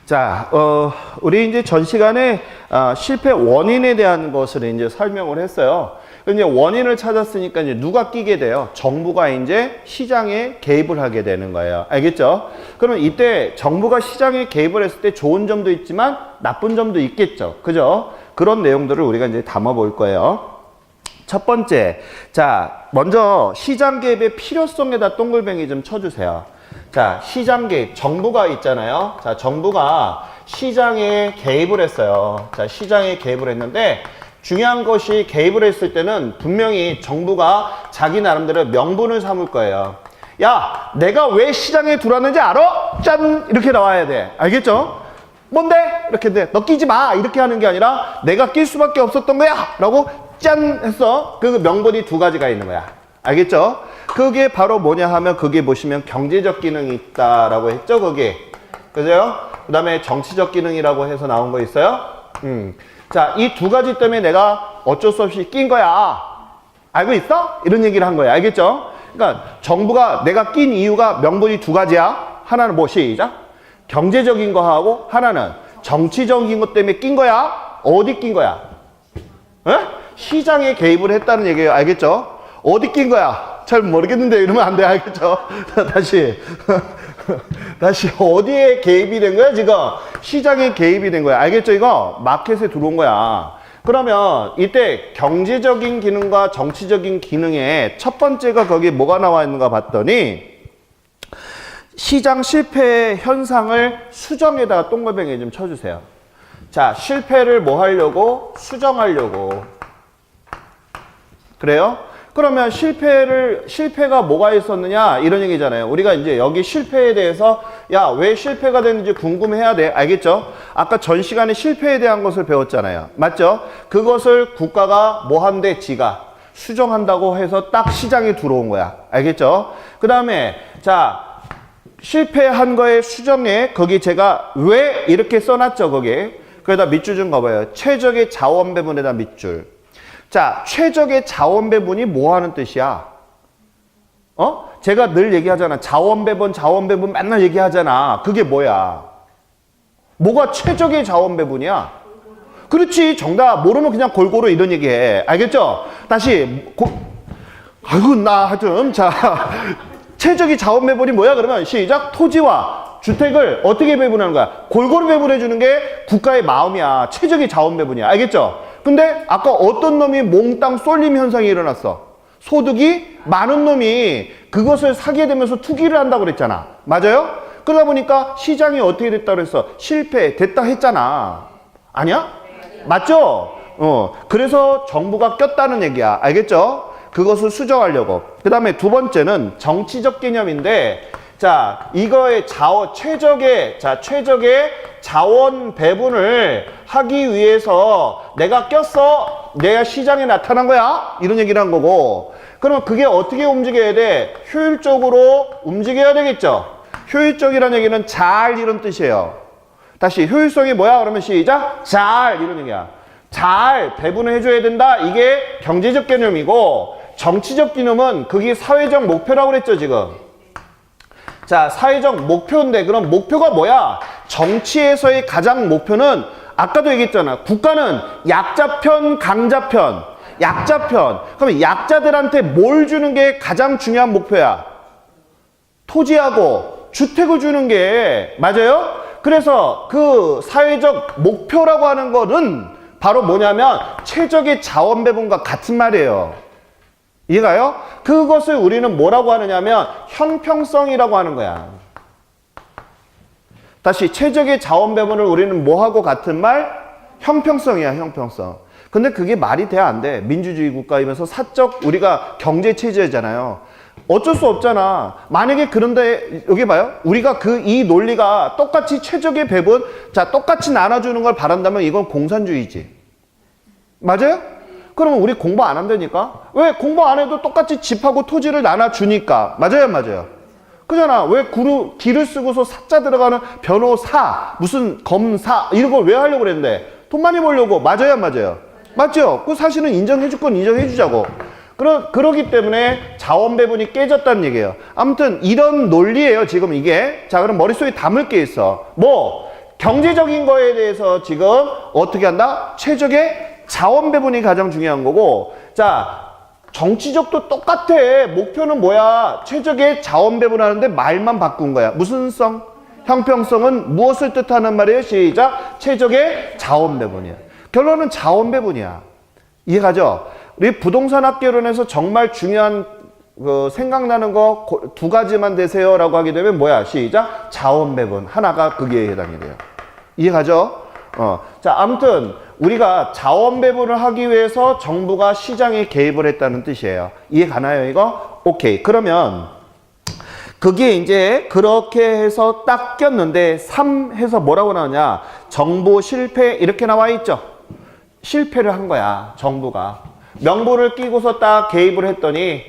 자, 우리 이제 전 시간에 실패 원인에 대한 것을 이제 설명을 했어요. 이제 원인을 찾았으니까 이제 누가 끼게 돼요? 정부가 이제 시장에 개입을 하게 되는 거예요. 알겠죠? 그러면 이때 정부가 시장에 개입을 했을 때 좋은 점도 있지만 나쁜 점도 있겠죠. 그죠? 그런 내용들을 우리가 이제 담아 볼 거예요. 첫 번째, 자, 먼저 시장 개입의 필요성에다 동글뱅이 좀 쳐주세요. 자, 시장 개입, 정부가 있잖아요. 자, 정부가 시장에 개입을 했어요. 자, 시장에 개입을 했는데 중요한 것이 개입을 했을 때는 분명히 정부가 자기 나름대로 명분을 삼을 거예요. 야, 내가 왜 시장에 들어왔는지 알아? 짠! 이렇게 나와야 돼. 알겠죠? 뭔데? 이렇게 돼. 너 끼지 마! 이렇게 하는 게 아니라 내가 낄 수밖에 없었던 거야! 라고 짠! 했어. 그 명분이 두 가지가 있는 거야. 알겠죠? 그게 바로 뭐냐 하면 그게 보시면 경제적 기능이 있다라고 했죠, 그게. 그죠? 그 다음에 정치적 기능이라고 해서 나온 거 있어요? 자, 이 두 가지 때문에 내가 어쩔 수 없이 낀 거야. 알고 있어? 이런 얘기를 한 거야. 알겠죠? 그러니까 정부가 내가 낀 이유가 명분이 두 가지야. 하나는 뭐 시작? 경제적인 거 하고 하나는 정치적인 것 때문에 낀 거야. 어디 낀 거야? 에? 시장에 개입을 했다는 얘기예요. 알겠죠? 어디 낀 거야? 잘 모르겠는데 이러면 안 돼. 알겠죠? 다시 다시 어디에 개입이 된 거야? 지금 시장에 개입이 된 거야. 알겠죠? 이거 마켓에 들어온 거야. 그러면 이때 경제적인 기능과 정치적인 기능의 첫 번째가 거기 뭐가 나와 있는가 봤더니 시장 실패 현상을 수정에다가 동글뱅이 좀 쳐주세요. 자, 실패를 뭐 하려고? 수정하려고. 그래요? 그러면 실패가 뭐가 있었느냐? 이런 얘기잖아요. 우리가 이제 여기 실패에 대해서 야, 왜 실패가 됐는지 궁금해야 돼. 알겠죠? 아까 전 시간에 실패에 대한 것을 배웠잖아요. 맞죠? 그것을 국가가 뭐 한대? 지가 수정한다고 해서 딱 시장에 들어온 거야. 알겠죠? 그 다음에 자, 실패한 거에 수정에 거기 제가 왜 이렇게 써놨죠, 거기. 그래다 밑줄 좀 가봐요. 최적의 자원 배분에다 밑줄. 자, 최적의 자원 배분이 뭐 하는 뜻이야? 제가 늘 얘기하잖아. 자원 배분 맨날 얘기하잖아. 그게 뭐야? 뭐가 최적의 자원 배분이야? 그렇지. 정답. 모르면 그냥 골고루 이런 얘기해. 알겠죠? 다시. 아이고, 나 하여튼. 자, 최적의 자원 배분이 뭐야? 그러면 시작. 토지와 주택을 어떻게 배분하는 거야? 골고루 배분해 주는 게 국가의 마음이야. 최적의 자원 배분이야. 알겠죠? 근데 아까 어떤 놈이 몽땅 쏠림 현상이 일어났어. 소득이 많은 놈이 그것을 사게 되면서 투기를 한다고 그랬잖아. 맞아요? 그러다 보니까 시장이 어떻게 됐다고 그랬어? 실패됐다 했잖아. 아니야? 맞죠? 그래서 정부가 꼈다는 얘기야. 알겠죠? 그것을 수정하려고. 그 다음에 두 번째는 정치적 개념인데, 자, 이거의 최적의 자원 배분을 하기 위해서 내가 꼈어. 내가 시장에 나타난 거야. 이런 얘기를 한 거고. 그러면 그게 어떻게 움직여야 돼? 효율적으로 움직여야 되겠죠. 효율적이라는 얘기는 잘 이런 뜻이에요. 다시 효율성이 뭐야? 그러면 시작. 잘 이런 얘기야. 잘 배분을 해줘야 된다. 이게 경제적 개념이고, 정치적 개념은 그게 사회적 목표라고 그랬죠, 지금. 자, 사회적 목표인데 그럼 목표가 뭐야? 정치에서의 가장 목표는 아까도 얘기했잖아. 국가는 약자편, 강자편. 약자편. 그러면 약자들한테 뭘 주는 게 가장 중요한 목표야? 토지하고 주택을 주는 게 맞아요? 그래서 그 사회적 목표라고 하는 거는 바로 뭐냐면 최적의 자원 배분과 같은 말이에요. 이해가요? 그것을 우리는 뭐라고 하느냐면 형평성이라고 하는 거야. 다시 최적의 자원 배분을 우리는 뭐하고 같은 말? 형평성이야, 형평성. 근데 그게 말이 돼, 안 돼? 민주주의 국가이면서 사적 우리가 경제 체제잖아요. 어쩔 수 없잖아. 만약에 그런데 여기 봐요. 우리가 이 논리가 똑같이 최적의 배분, 자, 똑같이 나눠주는 걸 바란다면 이건 공산주의지. 맞아요? 그러면 우리 공부 안 한다니까? 왜 공부 안 해도 똑같이 집하고 토지를 나눠주니까. 맞아요, 맞아요. 그잖아. 왜 기를 쓰고서 사자 들어가는 변호사, 무슨 검사 이런 걸 왜 하려고 그랬는데? 돈 많이 벌려고. 맞아요, 맞아요. 맞죠? 그 사실은 인정해줄 건 인정해주자고. 그러기 때문에 자원 배분이 깨졌다는 얘기예요. 아무튼 이런 논리예요, 지금 이게. 자, 그럼 머릿속에 담을 게 있어. 뭐? 경제적인 거에 대해서 지금 어떻게 한다? 최적의 자원 배분이 가장 중요한 거고, 자, 정치적도 똑같아. 목표는 뭐야? 최적의 자원 배분하는데 말만 바꾼 거야. 무슨 성? 형평성은 무엇을 뜻하는 말이에요? 시작. 최적의 자원 배분이야. 결론은 자원 배분이야. 이해가죠? 우리 부동산 학개론에서 정말 중요한 생각나는 거 두 가지만 되세요라고 하게 되면 뭐야? 시작. 자원 배분. 하나가 거기에 해당이 돼요. 이해가죠? 자, 아무튼 우리가 자원 배분을 하기 위해서 정부가 시장에 개입을 했다는 뜻이에요. 이해 가나요, 이거? 오케이. 그러면 그게 이제 그렇게 해서 딱 꼈는데 3 해서 뭐라고 나오냐? 정부 실패 이렇게 나와 있죠. 실패를 한 거야, 정부가. 명분을 끼고서 딱 개입을 했더니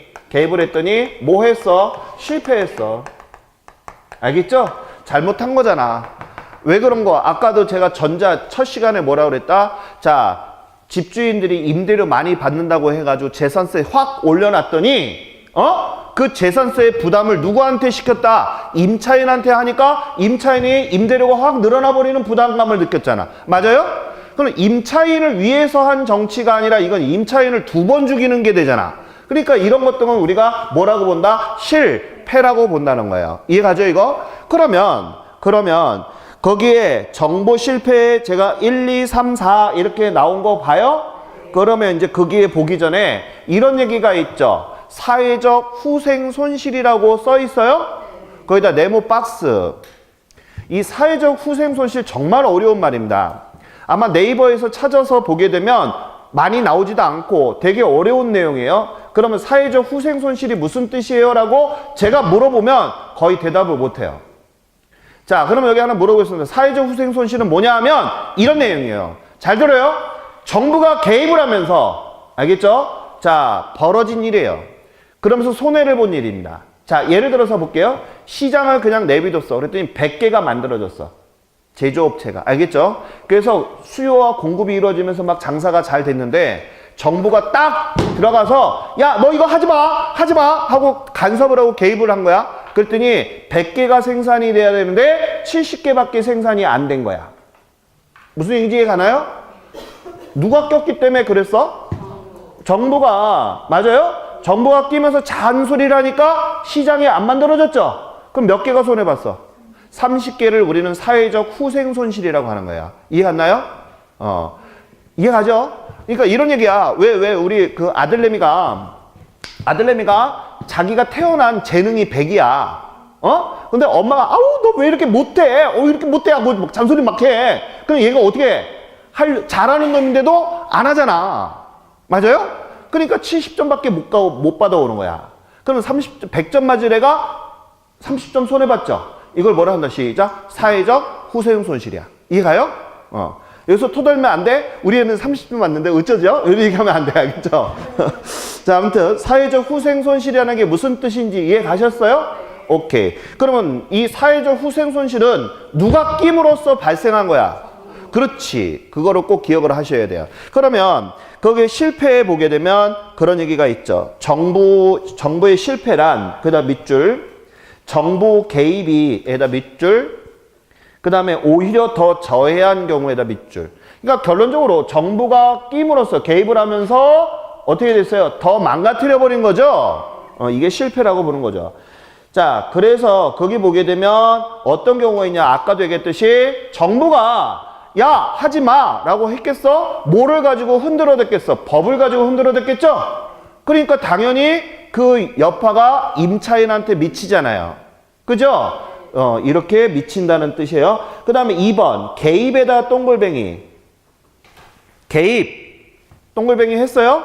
뭐 했어? 실패했어. 알겠죠? 잘못한 거잖아. 왜 그런 거? 아까도 제가 첫 시간에 뭐라고 그랬다? 자, 집주인들이 임대료 많이 받는다고 해가지고 재산세 확 올려놨더니 그 재산세의 부담을 누구한테 시켰다? 임차인한테 하니까 임차인이 임대료가 확 늘어나 버리는 부담감을 느꼈잖아. 맞아요? 그럼 임차인을 위해서 한 정치가 아니라 이건 임차인을 2번 죽이는 게 되잖아. 그러니까 이런 것들은 우리가 뭐라고 본다? 실패라고 본다는 거예요. 이해가죠, 이거? 그러면 거기에 정보 실패에 제가 1, 2, 3, 4 이렇게 나온 거 봐요? 그러면 이제 거기에 보기 전에 이런 얘기가 있죠. 사회적 후생 손실이라고 써 있어요? 거기다 네모 박스. 이 사회적 후생 손실 정말 어려운 말입니다. 아마 네이버에서 찾아서 보게 되면 많이 나오지도 않고 되게 어려운 내용이에요. 그러면 사회적 후생 손실이 무슨 뜻이에요? 라고 제가 물어보면 거의 대답을 못해요. 자, 그러면 여기 하나 물어보겠습니다. 사회적 후생 손실은 뭐냐 하면 이런 내용이에요. 잘 들어요? 정부가 개입을 하면서, 알겠죠? 자, 벌어진 일이에요. 그러면서 손해를 본 일입니다. 자, 예를 들어서 볼게요. 시장을 그냥 내비뒀어. 그랬더니 100개가 만들어졌어. 제조업체가. 알겠죠? 그래서 수요와 공급이 이루어지면서 막 장사가 잘 됐는데 정부가 딱 들어가서 야, 너 이거 하지 마 하고 간섭을 하고 개입을 한 거야. 그랬더니 100개가 생산이 돼야 되는데 70개밖에 생산이 안 된 거야. 무슨 얘기인지 가나요? 누가 꼈기 때문에 그랬어? 정부가. 맞아요? 정부가 끼면서 잔소리를 하니까 시장이 안 만들어졌죠? 그럼 몇 개가 손해봤어? 30개를 우리는 사회적 후생 손실이라고 하는 거야. 이해갔나요? 이해가죠? 그러니까 이런 얘기야. 왜 우리 그 아들내미가 자기가 태어난 재능이 100이야. 근데 엄마가 아우 너 왜 이렇게 못해? 이렇게 못해 하고 막 잔소리 막 해. 그럼 얘가 어떻게 잘하는 놈인데도 안 하잖아. 맞아요? 그러니까 70점밖에 못 받아오는 거야. 그럼 100점 맞을 애가 30점 손해봤죠? 이걸 뭐라 한다? 시작. 사회적 후생 손실이야. 이해가요? 여기서 토달면 안 돼? 우리 애는 30점 맞는데 어쩌죠? 이렇게 얘기하면 안 돼. 알겠죠? 자, 아무튼 사회적 후생 손실이라는 게 무슨 뜻인지 이해 가셨어요? 오케이. 그러면 이 사회적 후생 손실은 누가 끼므로써 발생한 거야? 그렇지. 그거를 꼭 기억을 하셔야 돼요. 그러면 거기에 실패해 보게 되면 그런 얘기가 있죠. 정부의 실패란 그다음 밑줄, 정부 개입이 에다 밑줄, 그 다음에 오히려 더 저해한 경우에다 밑줄. 그러니까 결론적으로 정부가 끼므로써 개입을 하면서 어떻게 됐어요? 더 망가뜨려 버린 거죠. 이게 실패라고 보는 거죠. 자, 그래서 거기 보게 되면 어떤 경우가 있냐? 아까도 얘기했듯이 정부가 야 하지 마 라고 했겠어? 뭐를 가지고 흔들어댔겠어? 법을 가지고 흔들어댔겠죠? 그러니까 당연히 그 여파가 임차인한테 미치잖아요. 그죠? 이렇게 미친다는 뜻이에요. 그 다음에 2번 개입에다 동글뱅이. 개입 동글뱅이 했어요?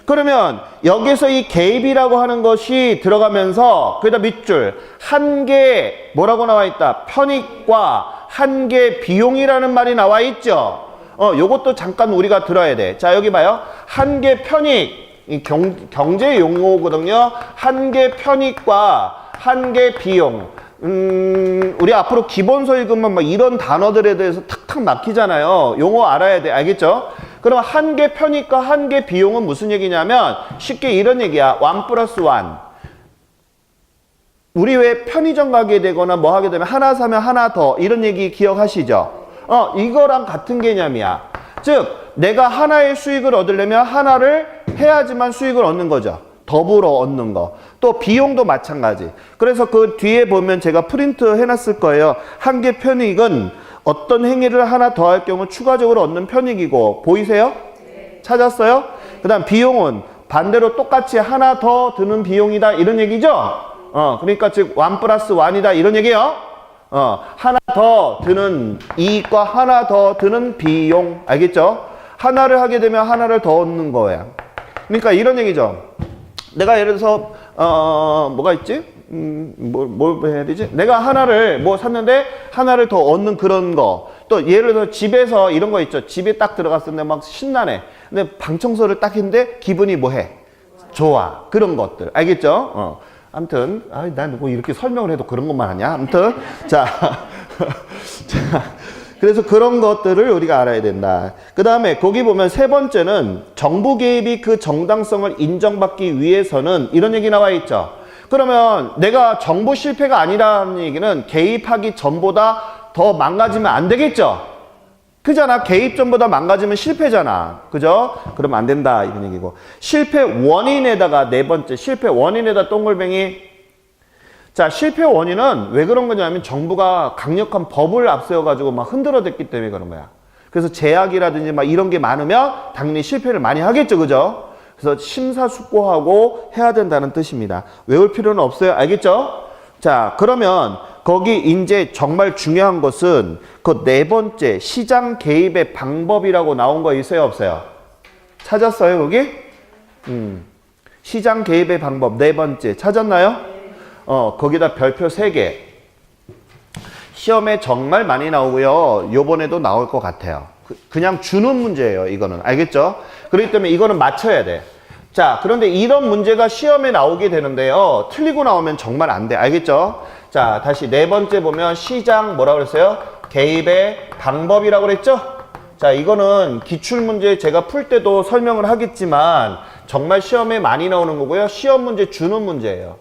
그러면 여기서 이 개입이라고 하는 것이 들어가면서 거기다 밑줄 한계 뭐라고 나와 있다? 편익과 한계 비용이라는 말이 나와 있죠. 요것도 잠깐 우리가 들어야 돼. 자, 여기 봐요. 한계 편익 이 경제 용어거든요. 한계 편익과 한계 비용. 우리 앞으로 기본서 읽으면 막 이런 단어들에 대해서 탁탁 막히잖아요. 용어 알아야 돼. 알겠죠? 그럼 한계 편익과 한계 비용은 무슨 얘기냐면 쉽게 이런 얘기야. 1+1. 우리 왜 편의점 가게 되거나 뭐 하게 되면 하나 사면 하나 더 이런 얘기 기억하시죠? 이거랑 같은 개념이야. 즉 내가 하나의 수익을 얻으려면 하나를 해야지만 수익을 얻는 거죠. 더불어 얻는 거. 또 비용도 마찬가지. 그래서 그 뒤에 보면 제가 프린트 해놨을 거예요. 한 개 편익은 어떤 행위를 하나 더 할 경우 추가적으로 얻는 편익이고, 보이세요? 찾았어요? 그 다음 비용은 반대로 똑같이 하나 더 드는 비용이다 이런 얘기죠? 그러니까 즉 1 플러스 1이다 이런 얘기예요. 하나 더 드는 이익과 하나 더 드는 비용. 알겠죠? 하나를 하게 되면 하나를 더 얻는 거야. 그러니까 이런 얘기죠. 내가 예를 들어서 뭐가 있지? 뭘 해야 되지? 내가 하나를 뭐 샀는데 하나를 더 얻는 그런 거. 또 예를 들어 집에서 이런 거 있죠. 집에 딱 들어갔을 때 막 신나네. 근데 방 청소를 딱 했는데 기분이 뭐해? 좋아. 그런 것들. 알겠죠? 아무튼 난 뭐 이렇게 설명을 해도 그런 것만 하냐? 아무튼 자, 그래서 그런 것들을 우리가 알아야 된다. 그 다음에 거기 보면 세 번째는 정부 개입이 그 정당성을 인정받기 위해서는 이런 얘기 나와 있죠. 그러면 내가 정부 실패가 아니라는 얘기는 개입하기 전보다 더 망가지면 안 되겠죠? 그잖아. 개입 전보다 망가지면 실패잖아. 그죠? 그러면 안 된다. 이런 얘기고. 실패 원인에다가 네 번째, 실패 원인에다 동글뱅이. 자, 실패 원인은 왜 그런 거냐면 정부가 강력한 법을 앞세워가지고 막 흔들어댔기 때문에 그런 거야. 그래서 제약이라든지 막 이런 게 많으면 당연히 실패를 많이 하겠죠. 그죠? 그래서 심사숙고하고 해야 된다는 뜻입니다. 외울 필요는 없어요. 알겠죠? 자, 그러면 거기 이제 정말 중요한 것은 그 네 번째 시장 개입의 방법이라고 나온 거 있어요? 없어요? 찾았어요? 거기? 시장 개입의 방법 네 번째 찾았나요? 거기다 별표 3개. 시험에 정말 많이 나오고요. 요번에도 나올 것 같아요. 그냥 주는 문제예요. 이거는. 알겠죠? 그렇기 때문에 이거는 맞춰야 돼. 자, 그런데 이런 문제가 시험에 나오게 되는데요. 틀리고 나오면 정말 안 돼. 알겠죠? 자, 다시 네 번째 보면 시장 뭐라고 그랬어요? 개입의 방법이라고 그랬죠? 자, 이거는 기출문제 제가 풀 때도 설명을 하겠지만 정말 시험에 많이 나오는 거고요. 시험 문제 주는 문제예요.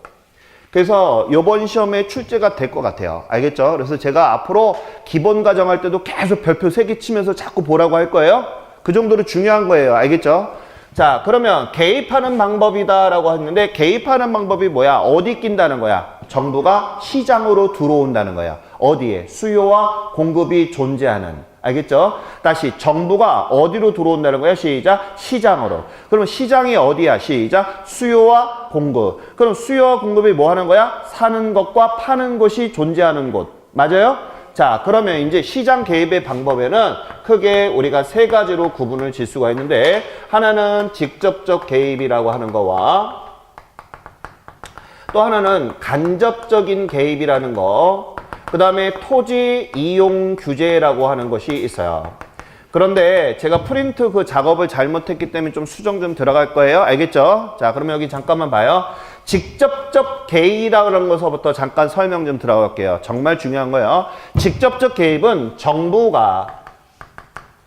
그래서 이번 시험에 출제가 될 것 같아요. 알겠죠? 그래서 제가 앞으로 기본 과정 할 때도 계속 별표 3개 치면서 자꾸 보라고 할 거예요. 그 정도로 중요한 거예요. 알겠죠? 자, 그러면 개입하는 방법이다라고 했는데 개입하는 방법이 뭐야? 어디 낀다는 거야? 정부가 시장으로 들어온다는 거야. 어디에? 수요와 공급이 존재하는. 알겠죠? 다시 정부가 어디로 들어온다는 거야? 시작. 시장으로. 그러면 시장이 어디야? 시작. 수요와 공급. 그럼 수요와 공급이 뭐 하는 거야? 사는 것과 파는 것이 존재하는 곳. 맞아요? 자, 그러면 이제 시장 개입의 방법에는 크게 우리가 세 가지로 구분을 질 수가 있는데 하나는 직접적 개입이라고 하는 거와 또 하나는 간접적인 개입이라는 거, 그 다음에 토지 이용 규제라고 하는 것이 있어요. 그런데 제가 프린트 그 작업을 잘못했기 때문에 좀 수정 좀 들어갈 거예요. 알겠죠? 자, 그러면 여기 잠깐만 봐요. 직접적 개입이라는 것부터 잠깐 설명 좀 들어갈게요. 정말 중요한 거예요. 직접적 개입은 정부가,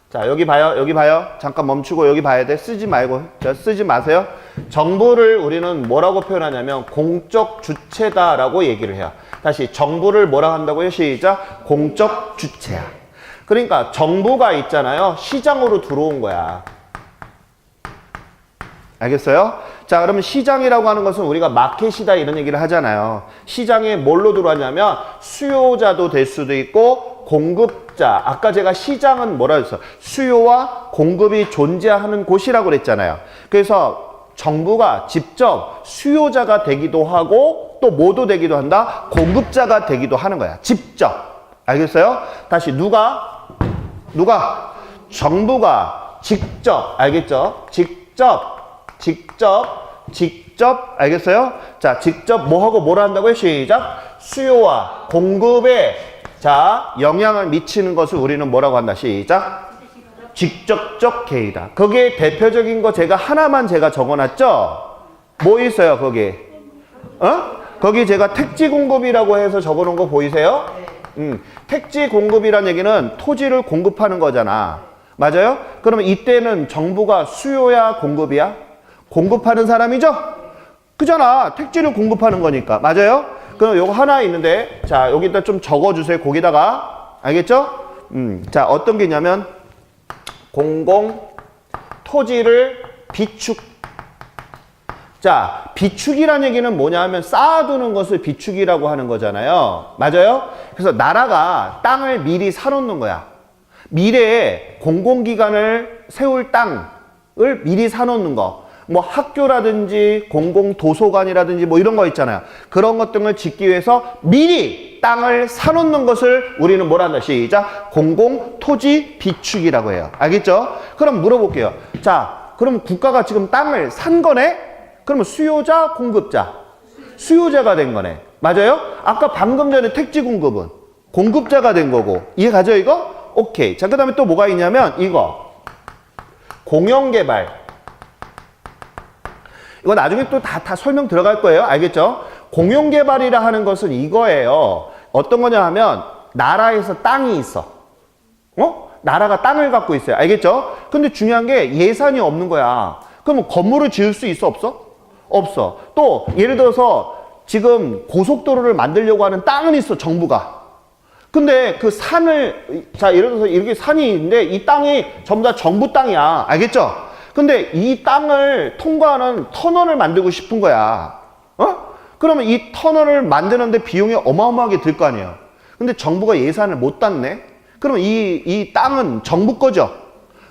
자, 여기 봐요. 여기 봐요. 잠깐 멈추고 여기 봐야 돼. 쓰지 말고. 자, 쓰지 마세요. 정부를 우리는 뭐라고 표현하냐면 공적 주체다라고 얘기를 해요. 다시 정부를 뭐라 한다고요? 시작. 공적 주체야. 그러니까 정부가 있잖아요. 시장으로 들어온 거야. 알겠어요? 자, 그러면 시장이라고 하는 것은 우리가 마켓이다 이런 얘기를 하잖아요. 시장에 뭘로 들어왔냐면 수요자도 될 수도 있고 공급자. 아까 제가 시장은 뭐라 했어요? 수요와 공급이 존재하는 곳이라고 그랬잖아요. 그래서 정부가 직접 수요자가 되기도 하고 또 뭐도 되기도 한다? 공급자가 되기도 하는 거야. 직접. 알겠어요? 다시 누가? 정부가 직접. 알겠죠? 직접. 알겠어요? 자, 직접 뭐하고 뭐라 한다고요? 시작. 수요와 공급에 자, 영향을 미치는 것을 우리는 뭐라고 한다? 시작. 직접적 개입이다. 거기에 대표적인 거 제가 하나만 제가 적어놨죠? 뭐 있어요, 거기? 거기 제가 택지 공급이라고 해서 적어놓은 거 보이세요? 택지 공급이란 얘기는 토지를 공급하는 거잖아. 맞아요? 그러면 이때는 정부가 수요야, 공급이야? 공급하는 사람이죠? 그잖아. 택지를 공급하는 거니까. 맞아요? 그럼 요거 하나 있는데, 자, 여기다 좀 적어주세요. 거기다가. 알겠죠? 자, 어떤 게 있냐면 공공 토지를 비축. 자, 비축이라는 얘기는 뭐냐 하면 쌓아두는 것을 비축이라고 하는 거잖아요. 맞아요? 그래서 나라가 땅을 미리 사놓는 거야. 미래에 공공기관을 세울 땅을 미리 사놓는 거. 뭐 학교라든지 공공도서관이라든지 뭐 이런 거 있잖아요. 그런 것 등을 짓기 위해서 미리 땅을 사놓는 것을 우리는 뭐라 한다? 시작! 공공토지 비축이라고 해요. 알겠죠? 그럼 물어볼게요. 자, 그럼 국가가 지금 땅을 산 거네? 그러면 수요자, 공급자? 수요자가 된 거네. 맞아요? 아까 방금 전에 택지 공급은 공급자가 된 거고. 이해 가죠, 이거? 오케이. 자, 그 다음에 또 뭐가 있냐면 이거. 공영개발. 이거 나중에 또 다 설명 들어갈 거예요. 알겠죠? 공영개발이라 하는 것은 이거예요. 어떤 거냐 하면 나라에서 땅이 있어. 나라가 땅을 갖고 있어요. 알겠죠? 근데 중요한 게 예산이 없는 거야. 그러면 건물을 지을 수 있어? 없어? 없어. 또 예를 들어서 지금 고속도로를 만들려고 하는 땅은 있어, 정부가. 근데 그 산을, 자, 예를 들어서 이렇게 산이 있는데 이 땅이 전부 다 정부 땅이야. 알겠죠? 근데 이 땅을 통과하는 터널을 만들고 싶은 거야. 그러면 이 터널을 만드는데 비용이 어마어마하게 들 거 아니에요. 근데 정부가 예산을 못 땄네? 그러면 이 땅은 정부 거죠?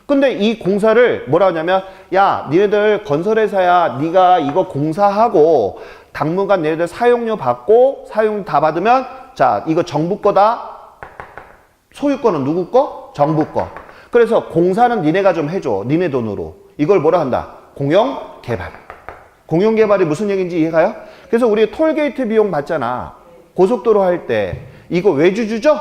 근데 이 공사를 뭐라 하냐면, 야, 니네들 건설회사야, 네가 이거 공사하고 당분간 니네들 사용료 받고 사용 다 받으면, 자, 이거 정부 거다. 소유권은 누구 거? 정부 거. 그래서 공사는 니네가 좀 해줘. 니네 돈으로. 이걸 뭐라 한다? 공영개발. 공영개발이 무슨 얘기인지 이해가요? 그래서 우리 톨게이트 비용 받잖아. 고속도로 할 때. 이거 외주 주죠?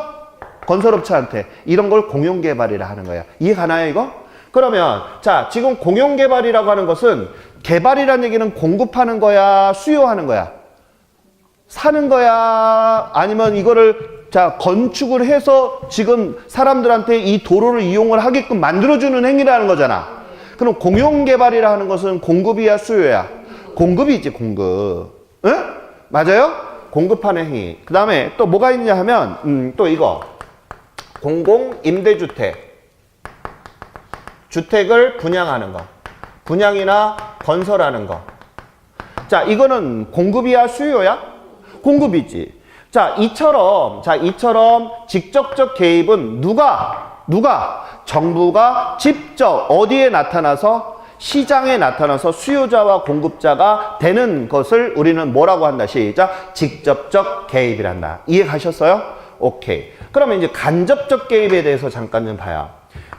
건설업체한테. 이런 걸 공영개발이라 하는 거야. 이해가나요, 이거? 그러면 자, 지금 공영개발이라고 하는 것은 개발이라는 얘기는 공급하는 거야? 수요하는 거야? 사는 거야? 아니면 이거를 자, 건축을 해서 지금 사람들한테 이 도로를 이용을 하게끔 만들어주는 행위라는 거잖아. 그럼 공용개발이라 하는 것은 공급이야, 수요야? 공급이지, 공급. 응? 맞아요? 공급하는 행위. 그 다음에 또 뭐가 있냐 하면, 또 이거. 공공임대주택. 주택을 분양하는 거. 분양이나 건설하는 거. 자, 이거는 공급이야, 수요야? 공급이지. 자, 이처럼 직접적 개입은 누가 정부가 직접 어디에 나타나서 시장에 나타나서 수요자와 공급자가 되는 것을 우리는 뭐라고 한다? 시작. 직접적 개입이란다. 이해 가셨어요? 오케이. 그러면 이제 간접적 개입에 대해서 잠깐 좀 봐요.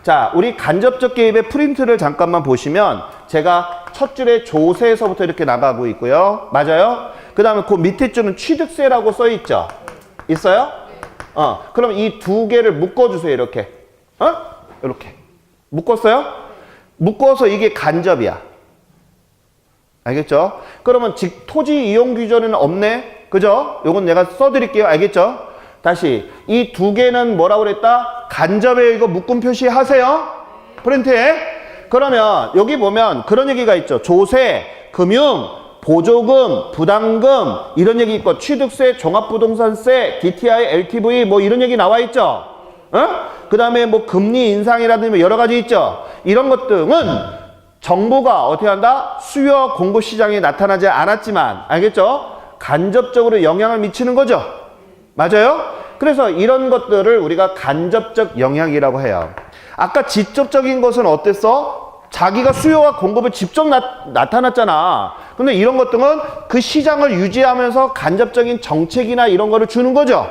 자, 우리 간접적 개입의 프린트를 잠깐만 보시면 제가 첫 줄에 조세에서부터 이렇게 나가고 있고요. 맞아요? 그 다음에 그 밑에 줄은 취득세라고 써 있죠? 있어요? 그럼 이 두 개를 묶어주세요, 이렇게. 이렇게. 묶었어요? 묶어서 이게 간접이야. 알겠죠? 그러면 토지 이용 규정은 없네? 그죠? 요건 내가 써드릴게요. 알겠죠? 다시. 이 두 개는 뭐라고 그랬다? 간접에 이거 묶음 표시하세요. 프린트에. 그러면 여기 보면 그런 얘기가 있죠. 조세, 금융, 보조금, 부담금 이런 얘기 있고 취득세, 종합부동산세, DTI, LTV 뭐 이런 얘기 나와 있죠. 그 다음에 뭐 금리 인상이라든지 여러 가지 있죠. 이런 것 등은 정부가 어떻게 한다? 수요 공급 시장에 나타나지 않았지만 알겠죠? 간접적으로 영향을 미치는 거죠. 맞아요? 그래서 이런 것들을 우리가 간접적 영향이라고 해요. 아까 직접적인 것은 어땠어? 자기가 수요와 공급을 직접 나타났잖아. 근데 이런 것들은 그 시장을 유지하면서 간접적인 정책이나 이런 거를 주는 거죠.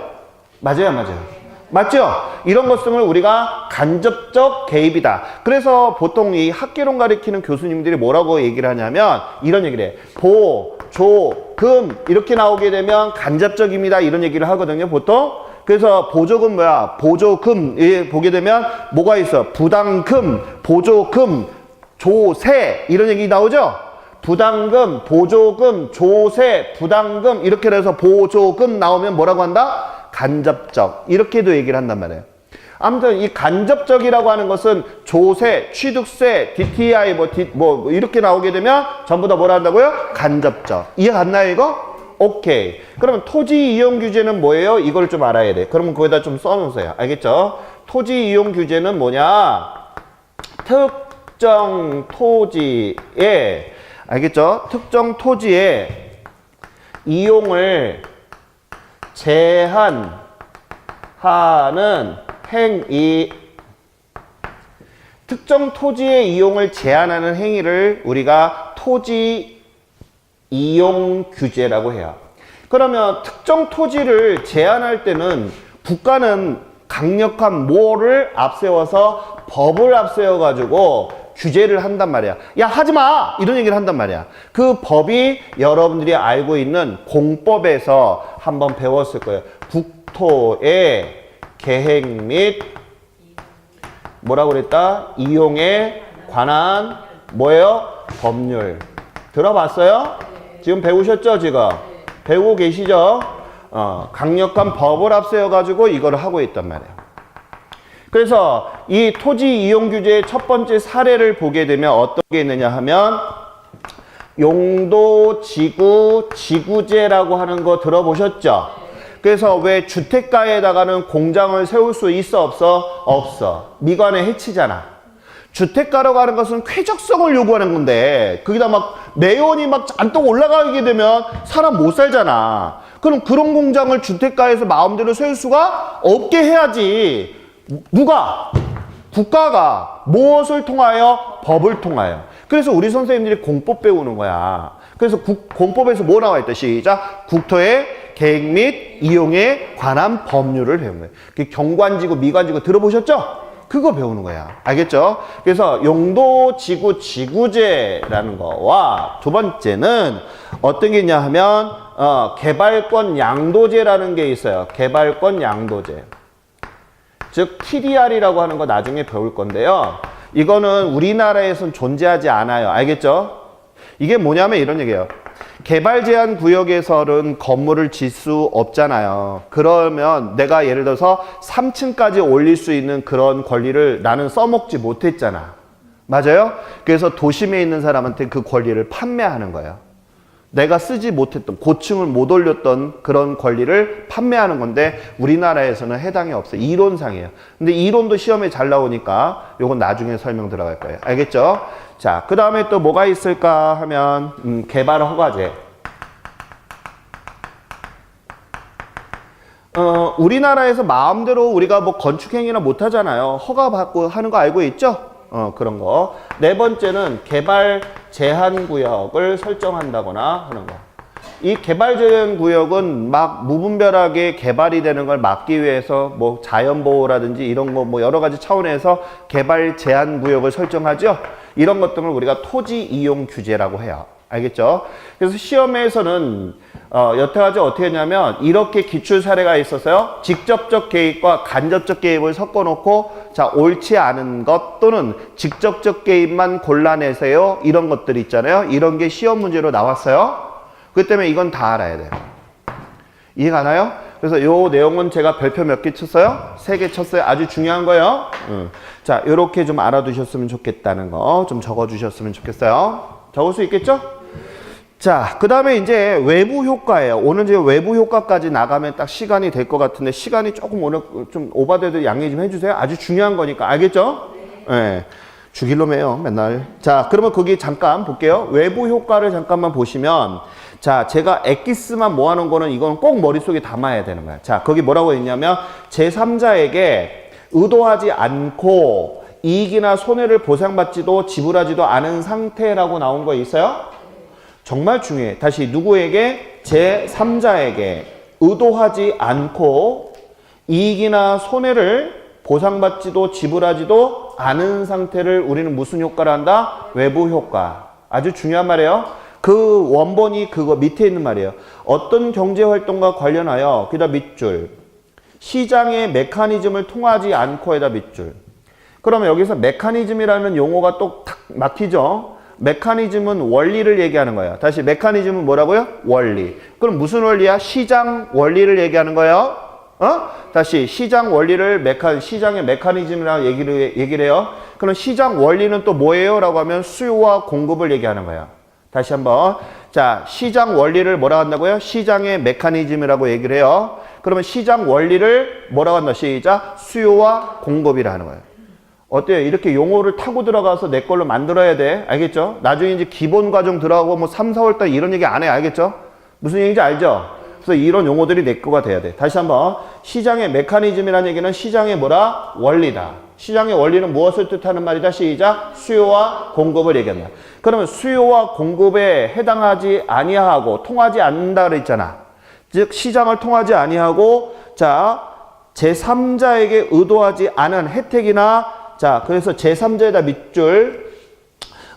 맞아요, 맞아요. 맞죠? 이런 것들을 우리가 간접적 개입이다. 그래서 보통 이 학개론 가리키는 교수님들이 뭐라고 얘기를 하냐면 이런 얘기를 해. 보, 조, 금 이렇게 나오게 되면 간접적입니다. 이런 얘기를 하거든요, 보통. 그래서 보조금 뭐야? 보조금 보게 되면 뭐가 있어? 부담금, 보조금, 조세 이런 얘기 나오죠? 부담금, 보조금, 조세, 부담금 이렇게 해서 보조금 나오면 뭐라고 한다? 간접적 이렇게도 얘기를 한단 말이에요. 아무튼 이 간접적이라고 하는 것은 조세, 취득세, DTI 뭐 이렇게 나오게 되면 전부 다 뭐라 한다고요? 간접적. 이해 갔나요 이거? 오케이. 그러면 토지 이용 규제는 뭐예요? 이걸 좀 알아야 돼. 그러면 거기다 좀 써놓으세요. 알겠죠? 토지 이용 규제는 뭐냐? 특정 토지에, 알겠죠? 특정 토지에 이용을 제한하는 행위. 특정 토지의 이용을 제한하는 행위를 우리가 토지 이용 규제라고 해요. 그러면 특정 토지를 제한할 때는 국가는 강력한 뭐를 앞세워서 법을 앞세워 가지고 규제를 한단 말이야. 야, 하지 마! 이런 얘기를 한단 말이야. 그 법이 여러분들이 알고 있는 공법에서 한번 배웠을 거예요. 국토의 계획 및 뭐라고 그랬다? 이용에 관한 뭐예요? 법률. 들어봤어요? 지금 배우셨죠? 지금? 배우고 계시죠? 강력한 법을 앞세워 가지고 이걸 하고 있단 말이에요. 그래서 이 토지 이용 규제의 첫 번째 사례를 보게 되면 어떤 게 있느냐 하면 용도지구 지구제라고 하는 거 들어보셨죠? 그래서 왜 주택가에다가는 공장을 세울 수 있어 없어? 없어. 미관에 해치잖아. 주택가라고 하는 것은 쾌적성을 요구하는 건데 거기다 막 매연이 막 잔뜩 올라가게 되면 사람 못 살잖아. 그럼 그런 공장을 주택가에서 마음대로 세울 수가 없게 해야지. 누가? 국가가 무엇을 통하여? 법을 통하여. 그래서 우리 선생님들이 공법 배우는 거야. 그래서 공법에서 뭐 나와 있다? 시작. 국토의 계획 및 이용에 관한 법률을 배우는 거예요. 그 경관지구, 미관지구 들어보셨죠? 그거 배우는 거야. 알겠죠? 그래서 용도지구 지구제라는 거와 두 번째는 어떤 게 있냐 하면 개발권 양도제라는 게 있어요. 개발권 양도제. 즉 TDR이라고 하는 거 나중에 배울 건데요. 이거는 우리나라에선 존재하지 않아요. 알겠죠? 이게 뭐냐면 이런 얘기예요. 개발 제한 구역에서는 건물을 질 수 없잖아요. 그러면 내가 예를 들어서 3층까지 올릴 수 있는 그런 권리를 나는 써먹지 못했잖아. 맞아요? 그래서 도심에 있는 사람한테 그 권리를 판매하는 거예요. 내가 쓰지 못했던, 고층을 못 올렸던 그런 권리를 판매하는 건데 우리나라에서는 해당이 없어요. 이론상이에요. 근데 이론도 시험에 잘 나오니까 요건 나중에 설명 들어갈 거예요. 알겠죠? 자, 그 다음에 또 뭐가 있을까 하면 개발 허가제. 우리나라에서 마음대로 우리가 뭐 건축행위나 못 하잖아요. 허가 받고 하는 거 알고 있죠? 그런 거. 네 번째는 개발 제한 구역을 설정한다거나 하는 거. 이 개발 제한 구역은 막 무분별하게 개발이 되는 걸 막기 위해서 뭐 자연보호라든지 이런 거 뭐 여러 가지 차원에서 개발 제한 구역을 설정하죠. 이런 것들을 우리가 토지 이용 규제라고 해요. 알겠죠? 그래서 시험에서는 여태까지 어떻게 했냐면 이렇게 기출 사례가 있었어요. 직접적 개입과 간접적 개입을 섞어놓고 자 옳지 않은 것 또는 직접적 개입만 골라내세요. 이런 것들 있잖아요. 이런 게 시험 문제로 나왔어요. 그렇기 때문에 이건 다 알아야 돼요. 이해가 가나요? 그래서 요 내용은 제가 별표 몇 개 쳤어요? 3개 쳤어요. 아주 중요한 거예요. 자, 요렇게 좀 알아두셨으면 좋겠다는 거 좀 적어주셨으면 좋겠어요. 적을 수 있겠죠? 자, 그 다음에 이제 외부 효과예요. 오늘 이제 외부 효과까지 나가면 딱 시간이 될 것 같은데 시간이 조금 오늘 좀 오바돼도 양해 좀 해주세요. 아주 중요한 거니까. 알겠죠? 네. 죽일 놈이에요, 맨날. 자, 그러면 거기 잠깐 볼게요. 외부 효과를 잠깐만 보시면 자, 제가 엑기스만 모아놓은 거는 이건 꼭 머릿속에 담아야 되는 거야. 자, 거기 뭐라고 했냐면 제3자에게 의도하지 않고 이익이나 손해를 보상받지도 지불하지도 않은 상태라고 나온 거 있어요? 정말 중요해. 다시 누구에게? 제3자에게 의도하지 않고 이익이나 손해를 보상받지도 지불하지도 않은 상태를 우리는 무슨 효과를 한다? 외부 효과. 아주 중요한 말이에요. 그 원본이 그거 밑에 있는 말이에요. 어떤 경제활동과 관련하여 그다 밑줄 시장의 메커니즘을 통하지 않고에다 밑줄. 그러면 여기서 메커니즘이라는 용어가 또 탁 막히죠. 메커니즘은 원리를 얘기하는 거예요. 다시 메커니즘은 뭐라고요? 원리. 그럼 무슨 원리야? 시장 원리를 얘기하는 거예요. 다시 시장 원리를 시장의 메커니즘이라고 얘기를 해요. 그럼 시장 원리는 또 뭐예요? 라고 하면 수요와 공급을 얘기하는 거예요. 다시 한번. 자, 시장 원리를 뭐라 한다고요? 시장의 메커니즘이라고 얘기를 해요. 그러면 시장 원리를 뭐라고 한다? 시작. 수요와 공급이라 하는 거예요. 어때요? 이렇게 용어를 타고 들어가서 내 걸로 만들어야 돼. 알겠죠? 나중에 이제 기본 과정 들어가고 뭐 3, 4월달 이런 얘기 안 해. 알겠죠? 무슨 얘기인지 알죠? 그래서 이런 용어들이 내 거가 돼야 돼. 다시 한번. 시장의 메커니즘이라는 얘기는 시장의 뭐라? 원리다. 시장의 원리는 무엇을 뜻하는 말이다? 시작. 수요와 공급을 얘기한다. 그러면 수요와 공급에 해당하지 아니하고 통하지 않는다 그랬잖아. 즉 시장을 통하지 아니하고 자 제3자에게 의도하지 않은 혜택이나 자 그래서 제3자에다 밑줄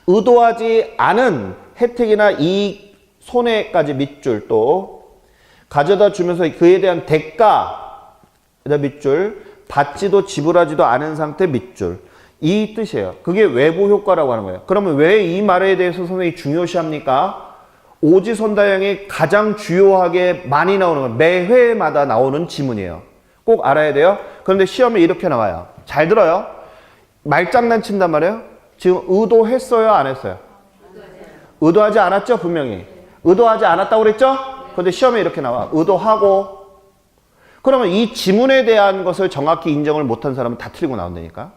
의도하지 않은 혜택이나 이익 손해까지 밑줄 또 가져다 주면서 그에 대한 대가에다 밑줄 받지도 지불하지도 않은 상태 밑줄 이 뜻이에요. 그게 외부 효과라고 하는 거예요. 그러면 왜 이 말에 대해서 선생님이 중요시합니까? 오지선다형이 가장 주요하게 많이 나오는 건 매 회마다 나오는 지문이에요. 꼭 알아야 돼요. 그런데 시험에 이렇게 나와요. 잘 들어요. 말장난 친단 말이에요. 지금 의도했어요? 안 했어요? 의도하지 않았죠? 분명히. 의도하지 않았다고 그랬죠? 그런데 시험에 이렇게 나와. 의도하고. 그러면 이 지문에 대한 것을 정확히 인정을 못한 사람은 다 틀리고 나온다니까.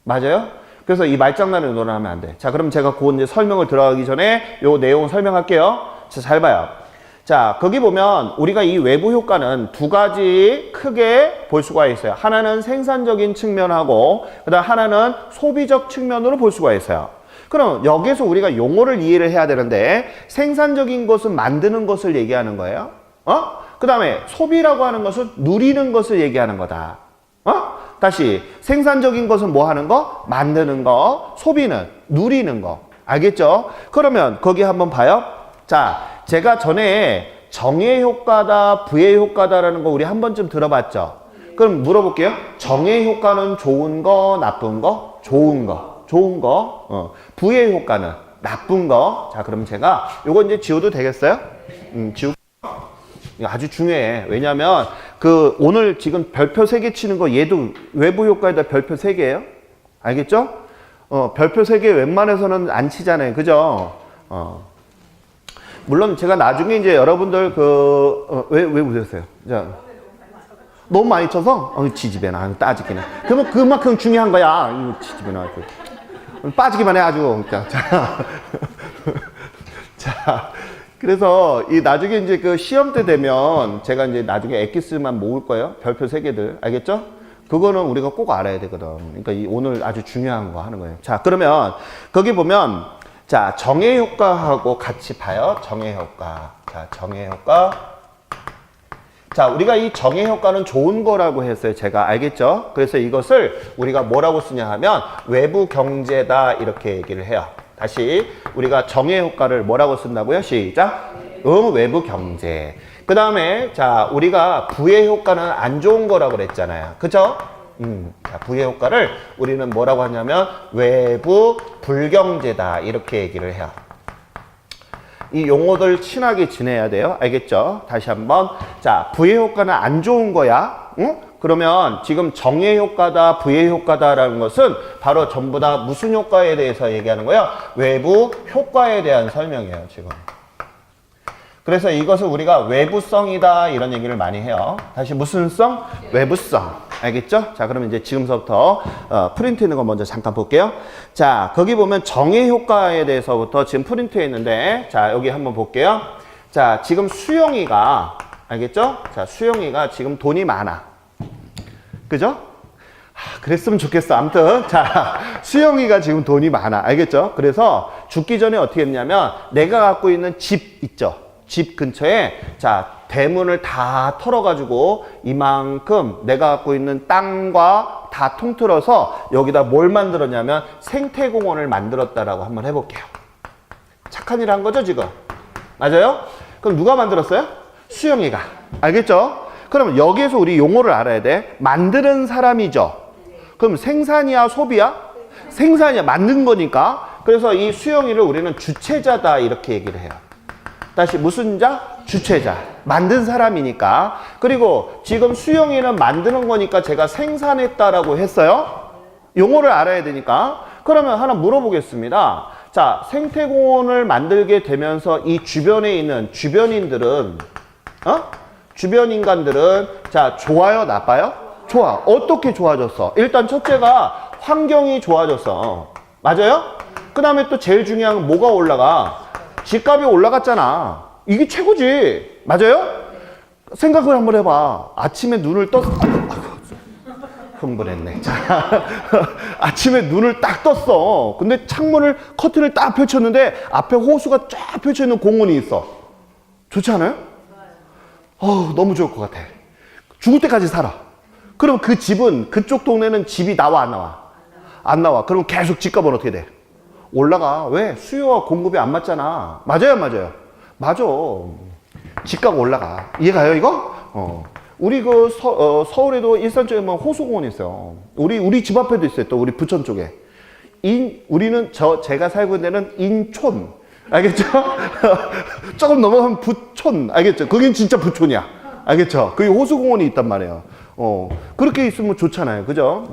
맞아요? 그래서 이 말장난을 논하면 안 돼. 자, 그럼 제가 그 이제 설명을 들어가기 전에 요 내용을 설명할게요. 자, 잘 봐요. 자, 거기 보면 우리가 이 외부 효과는 두 가지 크게 볼 수가 있어요. 하나는 생산적인 측면하고 그다음 하나는 소비적 측면으로 볼 수가 있어요. 그럼 여기서 우리가 용어를 이해를 해야 되는데 생산적인 것은 만드는 것을 얘기하는 거예요. 그 다음에 소비라고 하는 것은 누리는 것을 얘기하는 거다. 다시 생산적인 것은 뭐 하는 거? 만드는 거. 소비는 누리는 거. 알겠죠? 그러면 거기 한번 봐요. 자, 제가 전에 정의 효과다, 부의 효과다라는 거 우리 한 번쯤 들어봤죠? 그럼 물어볼게요. 정의 효과는 좋은 거, 나쁜 거? 좋은 거. 좋은 거. 부의 효과는 나쁜 거. 자, 그럼 제가 요거 이제 지워도 되겠어요? 지우고. 이거 아주 중요해. 왜냐면 그 오늘 지금 별표 3개 치는 거 얘도 외부 효과에다 별표 3개예요. 알겠죠? 별표 3개 웬만해서는 안 치잖아요. 그죠? 물론 제가 나중에 이제 여러분들 왜 웃으세요? 자, 너무 많이 쳐서 지지배나 따지기는. 그러면 그만큼 중요한 거야. 이거 지지배나 빠지기만 해 아주. 자. 자. 그래서 이 나중에 이제 그 시험 때 되면 제가 이제 나중에 엑기스만 모을 거예요. 별표 3개들. 알겠죠? 그거는 우리가 꼭 알아야 되거든. 그러니까 오늘 아주 중요한 거 하는 거예요. 자, 그러면 거기 보면 자, 정의 효과하고 같이 봐요. 정의 효과. 자, 정의 효과. 자, 우리가 이 정의 효과는 좋은 거라고 했어요. 제가 알겠죠? 그래서 이것을 우리가 뭐라고 쓰냐 하면 외부 경제다 이렇게 얘기를 해요. 다시 우리가 정의 효과를 뭐라고 쓴다고요? 시작. 외부 경제. 그 다음에 자 우리가 부의 효과는 안 좋은 거라고 그랬잖아요. 그죠? 자, 부의 효과를 우리는 뭐라고 하냐면 외부 불경제다 이렇게 얘기를 해요. 이 용어들 친하게 지내야 돼요. 알겠죠? 다시 한번. 자, 부의 효과는 안 좋은 거야. 응? 그러면 지금 정의 효과다, 부의 효과다라는 것은 바로 전부 다 무슨 효과에 대해서 얘기하는 거예요? 외부 효과에 대한 설명이에요, 지금. 그래서 이것을 우리가 외부성이다 이런 얘기를 많이 해요. 다시 무슨 성? 외부성. 알겠죠? 자, 그러면 이제 지금부터 프린트 있는 거 먼저 잠깐 볼게요. 자, 거기 보면 정의 효과에 대해서부터 지금 프린트에 있는데 자, 여기 한번 볼게요. 자, 지금 수영이가 알겠죠? 자, 수영이가 지금 돈이 많아. 그죠? 그랬으면 좋겠어. 아무튼 자, 수영이가 지금 돈이 많아. 알겠죠? 그래서 죽기 전에 어떻게 했냐면 내가 갖고 있는 집 있죠? 집 근처에 자 대문을 다 털어가지고 이만큼 내가 갖고 있는 땅과 다 통틀어서 여기다 뭘 만들었냐면 생태공원을 만들었다라고 한번 해볼게요. 착한 일 한 거죠 지금? 맞아요? 그럼 누가 만들었어요? 수영이가. 알겠죠? 그럼 여기에서 우리 용어를 알아야 돼. 만드는 사람이죠. 그럼 생산이야 소비야? 생산이야. 만든 거니까. 그래서 이 수영이를 우리는 주체자다 이렇게 얘기를 해요. 다시 무슨 자? 주체자. 만든 사람이니까. 그리고 지금 수영이는 만드는 거니까 제가 생산했다라고 했어요. 용어를 알아야 되니까. 그러면 하나 물어보겠습니다. 자, 생태공원을 만들게 되면서 이 주변에 있는 주변인들은 주변 인간들은 자, 좋아요, 나빠요? 좋아. 어떻게 좋아졌어? 일단 첫째가 환경이 좋아졌어. 맞아요? 그 다음에 또 제일 중요한 건 뭐가 올라가? 집값이 올라갔잖아. 이게 최고지. 맞아요? 생각을 한번 해봐. 아침에 눈을 흥분했네. 자, 아침에 눈을 딱 떴어. 근데 커튼을 딱 펼쳤는데 앞에 호수가 쫙 펼쳐있는 공원이 있어. 좋지 않아요? 너무 좋을 것 같아. 죽을 때까지 살아. 그럼 그 집은, 그쪽 동네는 집이 나와, 안 나와? 안 나와. 그럼 계속 집값은 어떻게 돼? 올라가. 왜? 수요와 공급이 안 맞잖아. 맞아요, 맞아요? 맞아. 집값 올라가. 이해가요, 이거? 우리 서울에도 일산 쪽에 보면 호수공원이 있어요. 우리 집 앞에도 있어요. 또 우리 부천 쪽에. 우리는 제가 살고 있는 데는 인촌. 알겠죠? 조금 넘어가면 부촌. 알겠죠? 거긴 진짜 부촌이야. 알겠죠? 거기 호수공원이 있단 말이에요. 그렇게 있으면 좋잖아요. 그죠?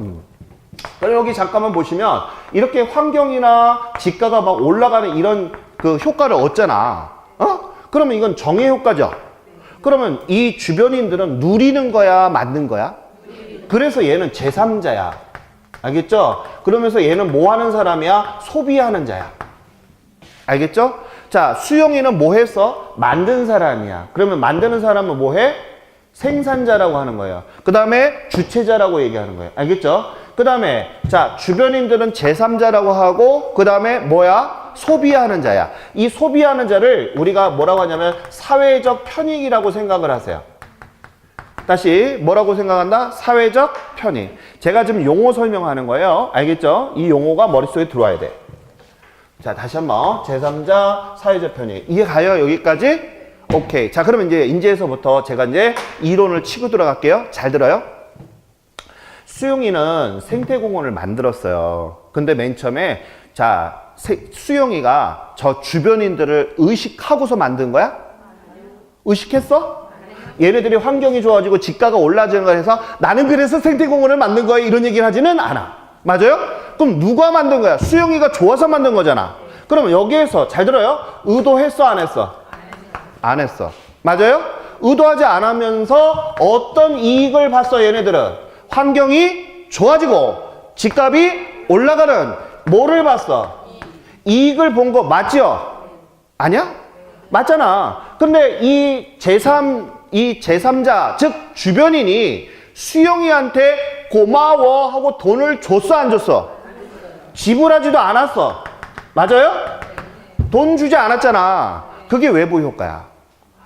그럼 여기 잠깐만 보시면 이렇게 환경이나 집가가 막 올라가는 이런 그 효과를 얻잖아. 그러면 이건 정의 효과죠. 그러면 이 주변인들은 누리는 거야, 맞는 거야? 그래서 얘는 제3자야. 알겠죠? 그러면서 얘는 뭐 하는 사람이야? 소비하는 자야. 알겠죠? 자, 수용이는 뭐 했어? 만든 사람이야. 그러면 만드는 사람은 뭐 해? 생산자라고 하는 거예요. 그 다음에 주체자라고 얘기하는 거예요. 알겠죠? 그 다음에 자, 주변인들은 제3자라고 하고 그 다음에 뭐야? 소비하는 자야. 이 소비하는 자를 우리가 뭐라고 하냐면 사회적 편익이라고 생각을 하세요. 다시 뭐라고 생각한다? 사회적 편익. 제가 지금 용어 설명하는 거예요. 알겠죠? 이 용어가 머릿속에 들어와야 돼. 자, 다시 한번 제3자 사회적 편익. 이해 가요? 여기까지? 오케이. 자, 그러면 이제서부터 제가 이제 이론을 치고 들어갈게요. 잘 들어요? 수용이는 생태공원을 만들었어요. 근데 맨 처음에 자, 수용이가 저 주변인들을 의식하고서 만든 거야? 의식했어? 얘네들이 환경이 좋아지고 집가가 올라지는 걸 해서 나는 그래서 생태공원을 만든 거야 이런 얘기를 하지는 않아. 맞아요? 그럼 누가 만든 거야? 수용이가 좋아서 만든 거잖아. 그러면 여기에서 잘 들어요? 의도했어 안 했어? 안 했어. 맞아요? 의도하지 않으면서 어떤 이익을 봤어 얘네들은? 환경이 좋아지고 집값이 올라가는 뭐를 봤어? 이익을 본 거 맞지요? 아니야? 맞잖아. 근데 이 제3자, 즉 주변인이 수영이한테 고마워 하고 돈을 줬어 안 줬어? 지불하지도 않았어. 맞아요? 돈 주지 않았잖아. 그게 외부 효과야.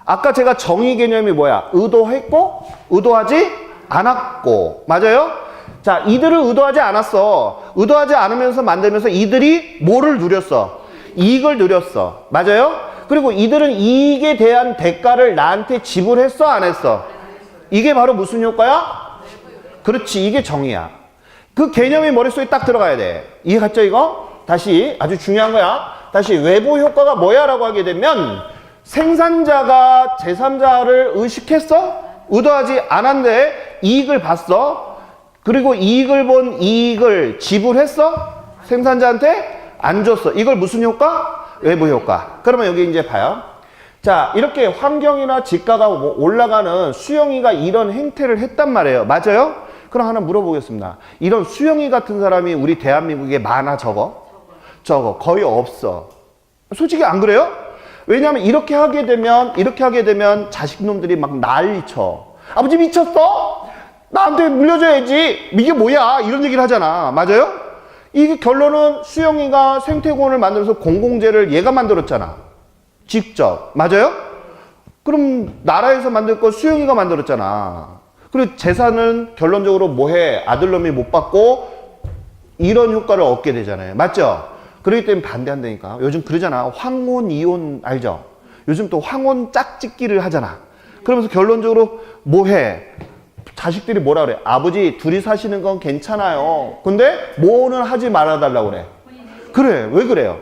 아까 제가 정의 개념이 뭐야? 의도했고 의도하지 않았고. 맞아요? 자, 이들은 의도하지 않았어. 의도하지 않으면서 만들면서 이들이 뭐를 누렸어? 이익을 누렸어. 맞아요? 그리고 이들은 이익에 대한 대가를 나한테 지불했어 안 했어? 이게 바로 무슨 효과야? 그렇지, 이게 정의야. 그 개념이 머릿속에 딱 들어가야 돼. 이해 갔죠 이거? 다시 아주 중요한 거야. 다시 외부 효과가 뭐야 라고 하게 되면 생산자가 제3자를 의식했어? 의도하지 않았는데 이익을 봤어? 그리고 이익을 본 이익을 지불했어? 생산자한테 안 줬어. 이걸 무슨 효과? 외부 효과. 그러면 여기 이제 봐요. 자, 이렇게 환경이나 집가가 올라가는 수영이가 이런 행태를 했단 말이에요. 맞아요? 그럼 하나 물어보겠습니다. 이런 수영이 같은 사람이 우리 대한민국에 많아 적어? 적어. 거의 없어. 솔직히 안 그래요? 왜냐하면 이렇게 하게 되면 자식놈들이 막 난리쳐. 아버지 미쳤어? 나한테 물려줘야지. 이게 뭐야? 이런 얘기를 하잖아. 맞아요? 이게 결론은 수영이가 생태공원을 만들어서 공공재를 얘가 만들었잖아. 직접. 맞아요? 그럼 나라에서 만들 거 수영이가 만들었잖아. 그리고 재산은 결론적으로 뭐해? 아들놈이 못 받고 이런 효과를 얻게 되잖아요. 맞죠? 그렇기 때문에 반대한다니까. 요즘 그러잖아. 황혼 이혼 알죠? 요즘 또 황혼 짝짓기를 하잖아. 그러면서 결론적으로 뭐해? 자식들이 뭐라 그래? 아버지 둘이 사시는 건 괜찮아요. 근데 뭐는 하지 말아달라고 그래. 그래. 왜 그래요?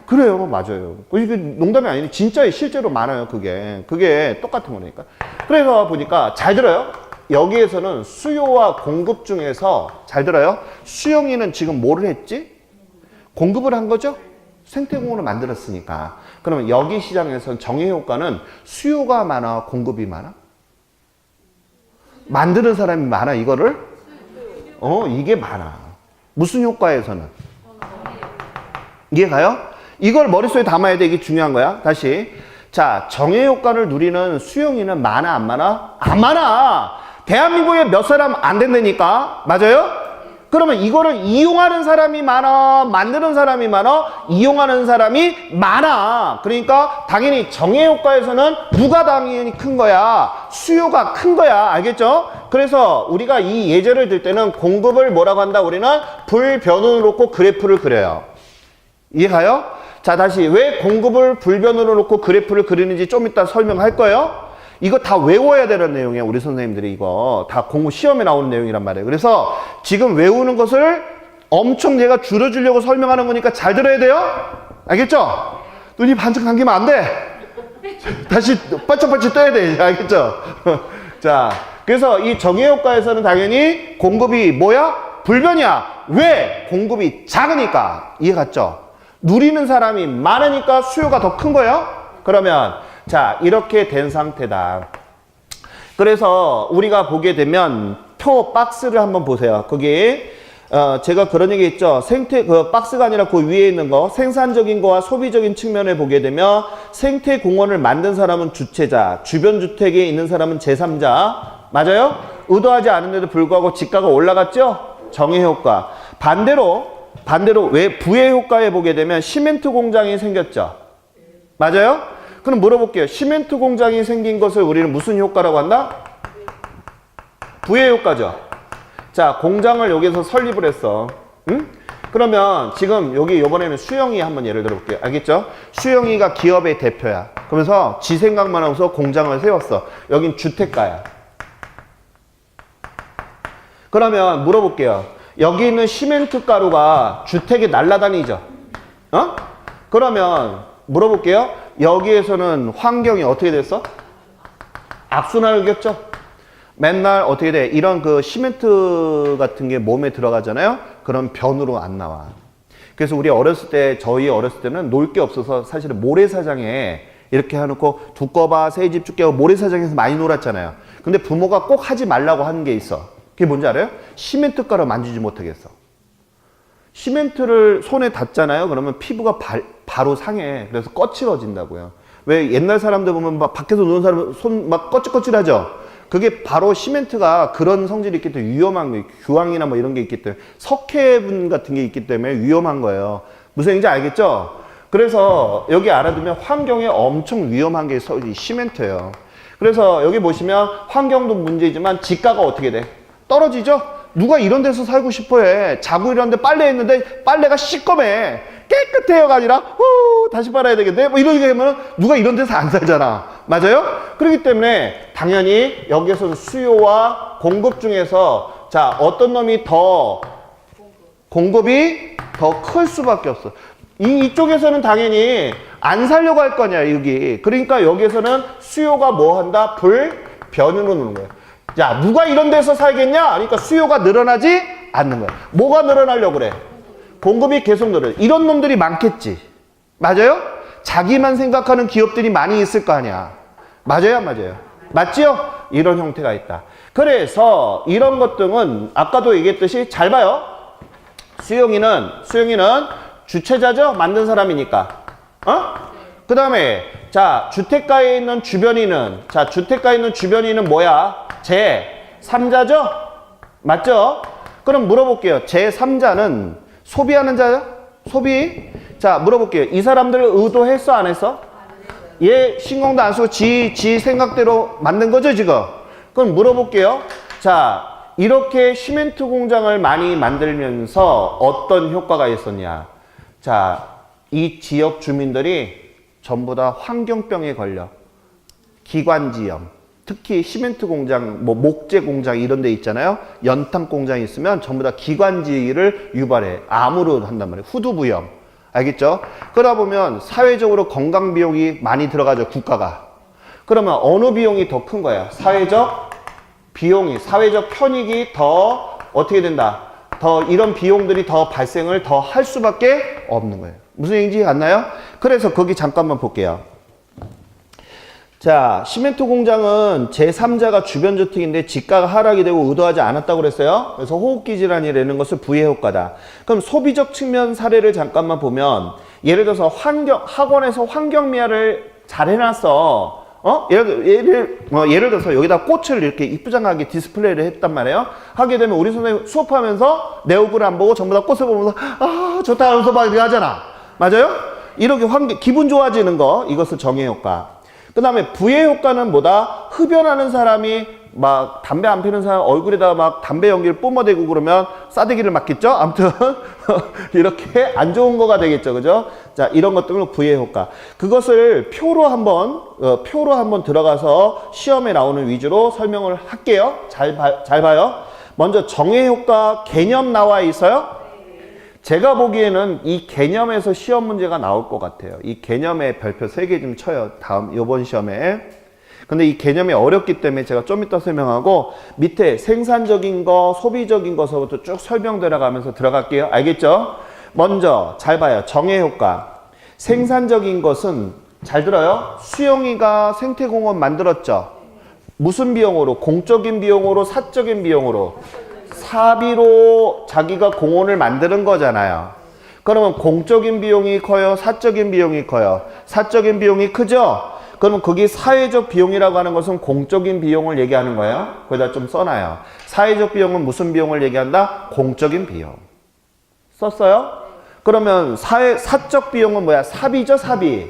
그래요. 맞아요. 이게 농담이 아니니 진짜 실제로 많아요. 그게 똑같은 거니까. 그래서 보니까 잘 들어요. 여기에서는 수요와 공급 중에서 잘 들어요. 수영이는 지금 뭐를 했지? 공급을 한 거죠? 생태공원을 만들었으니까. 그러면 여기 시장에서는 정의 효과는 수요가 많아, 공급이 많아? 만드는 사람이 많아, 이거를? 이게 많아. 무슨 효과에서는? 이해가요? 이걸 머릿속에 담아야 돼. 이게 중요한 거야. 다시. 자, 정의 효과를 누리는 수용이는 많아, 안 많아? 안 많아! 대한민국에 몇 사람 안 된다니까? 맞아요? 그러면 이거를 이용하는 사람이 많아, 만드는 사람이 많아, 이용하는 사람이 많아. 그러니까 당연히 정의 효과에서는 누가 당연히 큰 거야? 수요가 큰 거야. 알겠죠? 그래서 우리가 이 예제를 들 때는 공급을 뭐라고 한다? 우리는 불변으로 놓고 그래프를 그려요. 이해가요? 자, 다시 왜 공급을 불변으로 놓고 그래프를 그리는지 좀 이따 설명할 거예요. 이거 다 외워야 되는 내용이에요. 우리 선생님들이 이거 다 공부 시험에 나오는 내용이란 말이에요. 그래서 지금 외우는 것을 엄청 내가 줄여주려고 설명하는 거니까 잘 들어야 돼요. 알겠죠? 눈이 반짝 감기면 안 돼. 다시 반짝반짝 떠야 돼. 알겠죠? 자, 그래서 이 정의 효과에서는 당연히 공급이 뭐야? 불변이야. 왜? 공급이 작으니까. 이해 갔죠? 누리는 사람이 많으니까 수요가 더 큰 거예요. 그러면 자, 이렇게 된 상태다. 그래서 우리가 보게 되면 표 박스를 한번 보세요. 거기 제가 그런 얘기 했죠. 생태 그 박스가 아니라 그 위에 있는 거 생산적인 거와 소비적인 측면을 보게 되면 생태 공원을 만든 사람은 주체자, 주변 주택에 있는 사람은 제3자. 맞아요? 의도하지 않은데도 불구하고 지가가 올라갔죠? 정의 효과. 반대로 왜 부의 효과에 보게 되면 시멘트 공장이 생겼죠? 맞아요? 그럼 물어볼게요. 시멘트 공장이 생긴 것을 우리는 무슨 효과라고 한다? 부의 효과죠. 자, 공장을 여기서 설립을 했어. 응? 그러면 지금 여기 이번에는 수영이 한번 예를 들어볼게요. 알겠죠? 수영이가 기업의 대표야. 그러면서 지 생각만 하고서 공장을 세웠어. 여긴 주택가야. 그러면 물어볼게요. 여기 있는 시멘트 가루가 주택에 날아다니죠? 그러면 물어볼게요. 여기에서는 환경이 어떻게 됐어? 악순환을 겪죠? 맨날 어떻게 돼? 이런 그 시멘트 같은 게 몸에 들어가잖아요? 그럼 변으로 안 나와. 그래서 우리 저희 어렸을 때는 놀 게 없어서 사실은 모래사장에 이렇게 해놓고 두꺼봐, 새집 죽게 하고 모래사장에서 많이 놀았잖아요. 근데 부모가 꼭 하지 말라고 하는 게 있어. 그게 뭔지 알아요? 시멘트 가루 만지지 못하겠어. 시멘트를 손에 닿잖아요. 그러면 피부가 바로 상해. 그래서 거칠어진다고요. 왜 옛날 사람들 보면 막 밖에서 노는 사람 손 막 거칠거칠하죠? 그게 바로 시멘트가 그런 성질이 있기 때문에 위험한 거예요. 규황이나 뭐 이런 게 있기 때문에 석회분 같은 게 있기 때문에 위험한 거예요. 무슨 얘기인지 알겠죠? 그래서 여기 알아두면 환경에 엄청 위험한 게 시멘트예요. 그래서 여기 보시면 환경도 문제이지만 지가가 어떻게 돼? 떨어지죠? 누가 이런 데서 살고 싶어 해. 자고 일어났는데 빨래 했는데 빨래가 시꺼매. 깨끗해요가 아니라 다시 빨아야 되겠네. 뭐 이러게 되면 누가 이런 데서 안 살잖아. 맞아요? 그렇기 때문에 당연히 여기에서는 수요와 공급 중에서 자, 어떤 놈이 더 공급이 더 클 수밖에 없어. 이쪽에서는 당연히 안 살려고 할 거냐, 여기. 그러니까 여기에서는 수요가 뭐 한다? 불변으로 노는 거예요. 야, 누가 이런 데서 살겠냐? 그러니까 수요가 늘어나지 않는 거야. 뭐가 늘어나려고 그래? 공급이 계속 늘어요. 이런 놈들이 많겠지. 맞아요? 자기만 생각하는 기업들이 많이 있을 거 아니야. 맞아요? 맞아요? 맞지요? 이런 형태가 있다. 그래서 이런 것들은 아까도 얘기했듯이 잘 봐요. 수용이는 주체자죠? 만든 사람이니까. 그 다음에 자, 주택가에 있는 주변인은 뭐야? 제3자죠? 맞죠? 그럼 물어볼게요. 제3자는 소비하는 자요? 소비? 자, 물어볼게요. 이 사람들을 의도했어, 안 했어? 얘 신경도 안 쓰고 지 생각대로 만든 거죠, 지금? 그럼 물어볼게요. 자, 이렇게 시멘트 공장을 많이 만들면서 어떤 효과가 있었냐? 자, 이 지역 주민들이 전부 다 환경병에 걸려. 기관지염. 특히 시멘트 공장, 뭐 목재 공장 이런 데 있잖아요. 연탄 공장이 있으면 전부 다 기관지를 유발해. 암으로 한단 말이에요. 후두부염. 알겠죠? 그러다 보면 사회적으로 건강 비용이 많이 들어가죠, 국가가. 그러면 어느 비용이 더 큰 거야? 사회적 편익이 더 어떻게 된다? 더 이런 비용들이 더 발생을 더 할 수밖에 없는 거예요. 무슨 얘기인지 알나요? 그래서 거기 잠깐만 볼게요. 자, 시멘트 공장은 제3자가 주변 주택인데 지가가 하락이 되고 의도하지 않았다고 그랬어요. 그래서 호흡기 질환이라는 것을 부의 효과다. 그럼 소비적 측면 사례를 잠깐만 보면 예를 들어서 학원에서 환경미화를 잘 해놨어. 예를 들어서 여기다 꽃을 이렇게 이쁘장하게 디스플레이를 했단 말이에요. 하게 되면 우리 선생님 수업하면서 내 얼굴을 안 보고 전부 다 꽃을 보면서 아 좋다 하면서 막 이렇게 하잖아. 맞아요? 이렇게 기분 좋아지는 거, 이것을 정의 효과. 그 다음에 부의 효과는 뭐다? 흡연하는 사람이 막 담배 안 피는 사람 얼굴에다가 막 담배 연기를 뿜어대고 그러면 싸대기를 맞겠죠? 아무튼 이렇게 안 좋은 거가 되겠죠. 그죠? 자, 이런 것들은 부의 효과. 그것을 표로 한번 들어가서 시험에 나오는 위주로 설명을 할게요. 잘 봐요. 먼저 정의 효과 개념 나와 있어요? 제가 보기에는 이 개념에서 시험 문제가 나올 것 같아요. 이 개념에 별표 3개 좀 쳐요. 요번 시험에. 근데 이 개념이 어렵기 때문에 제가 좀 이따 설명하고 밑에 생산적인 거, 소비적인 것서부터 쭉 설명 들어가면서 들어갈게요. 알겠죠? 먼저 잘 봐요. 정의 효과. 생산적인 것은 잘 들어요. 수영이가 생태공원 만들었죠. 무슨 비용으로? 공적인 비용으로, 사적인 비용으로? 사비로 자기가 공원을 만드는 거잖아요. 그러면 공적인 비용이 커요? 사적인 비용이 커요? 사적인 비용이 크죠? 그러면 거기 사회적 비용이라고 하는 것은 공적인 비용을 얘기하는 거예요. 거기다 좀 써놔요. 사회적 비용은 무슨 비용을 얘기한다? 공적인 비용. 썼어요? 그러면 사적 비용은 뭐야? 사비죠, 사비.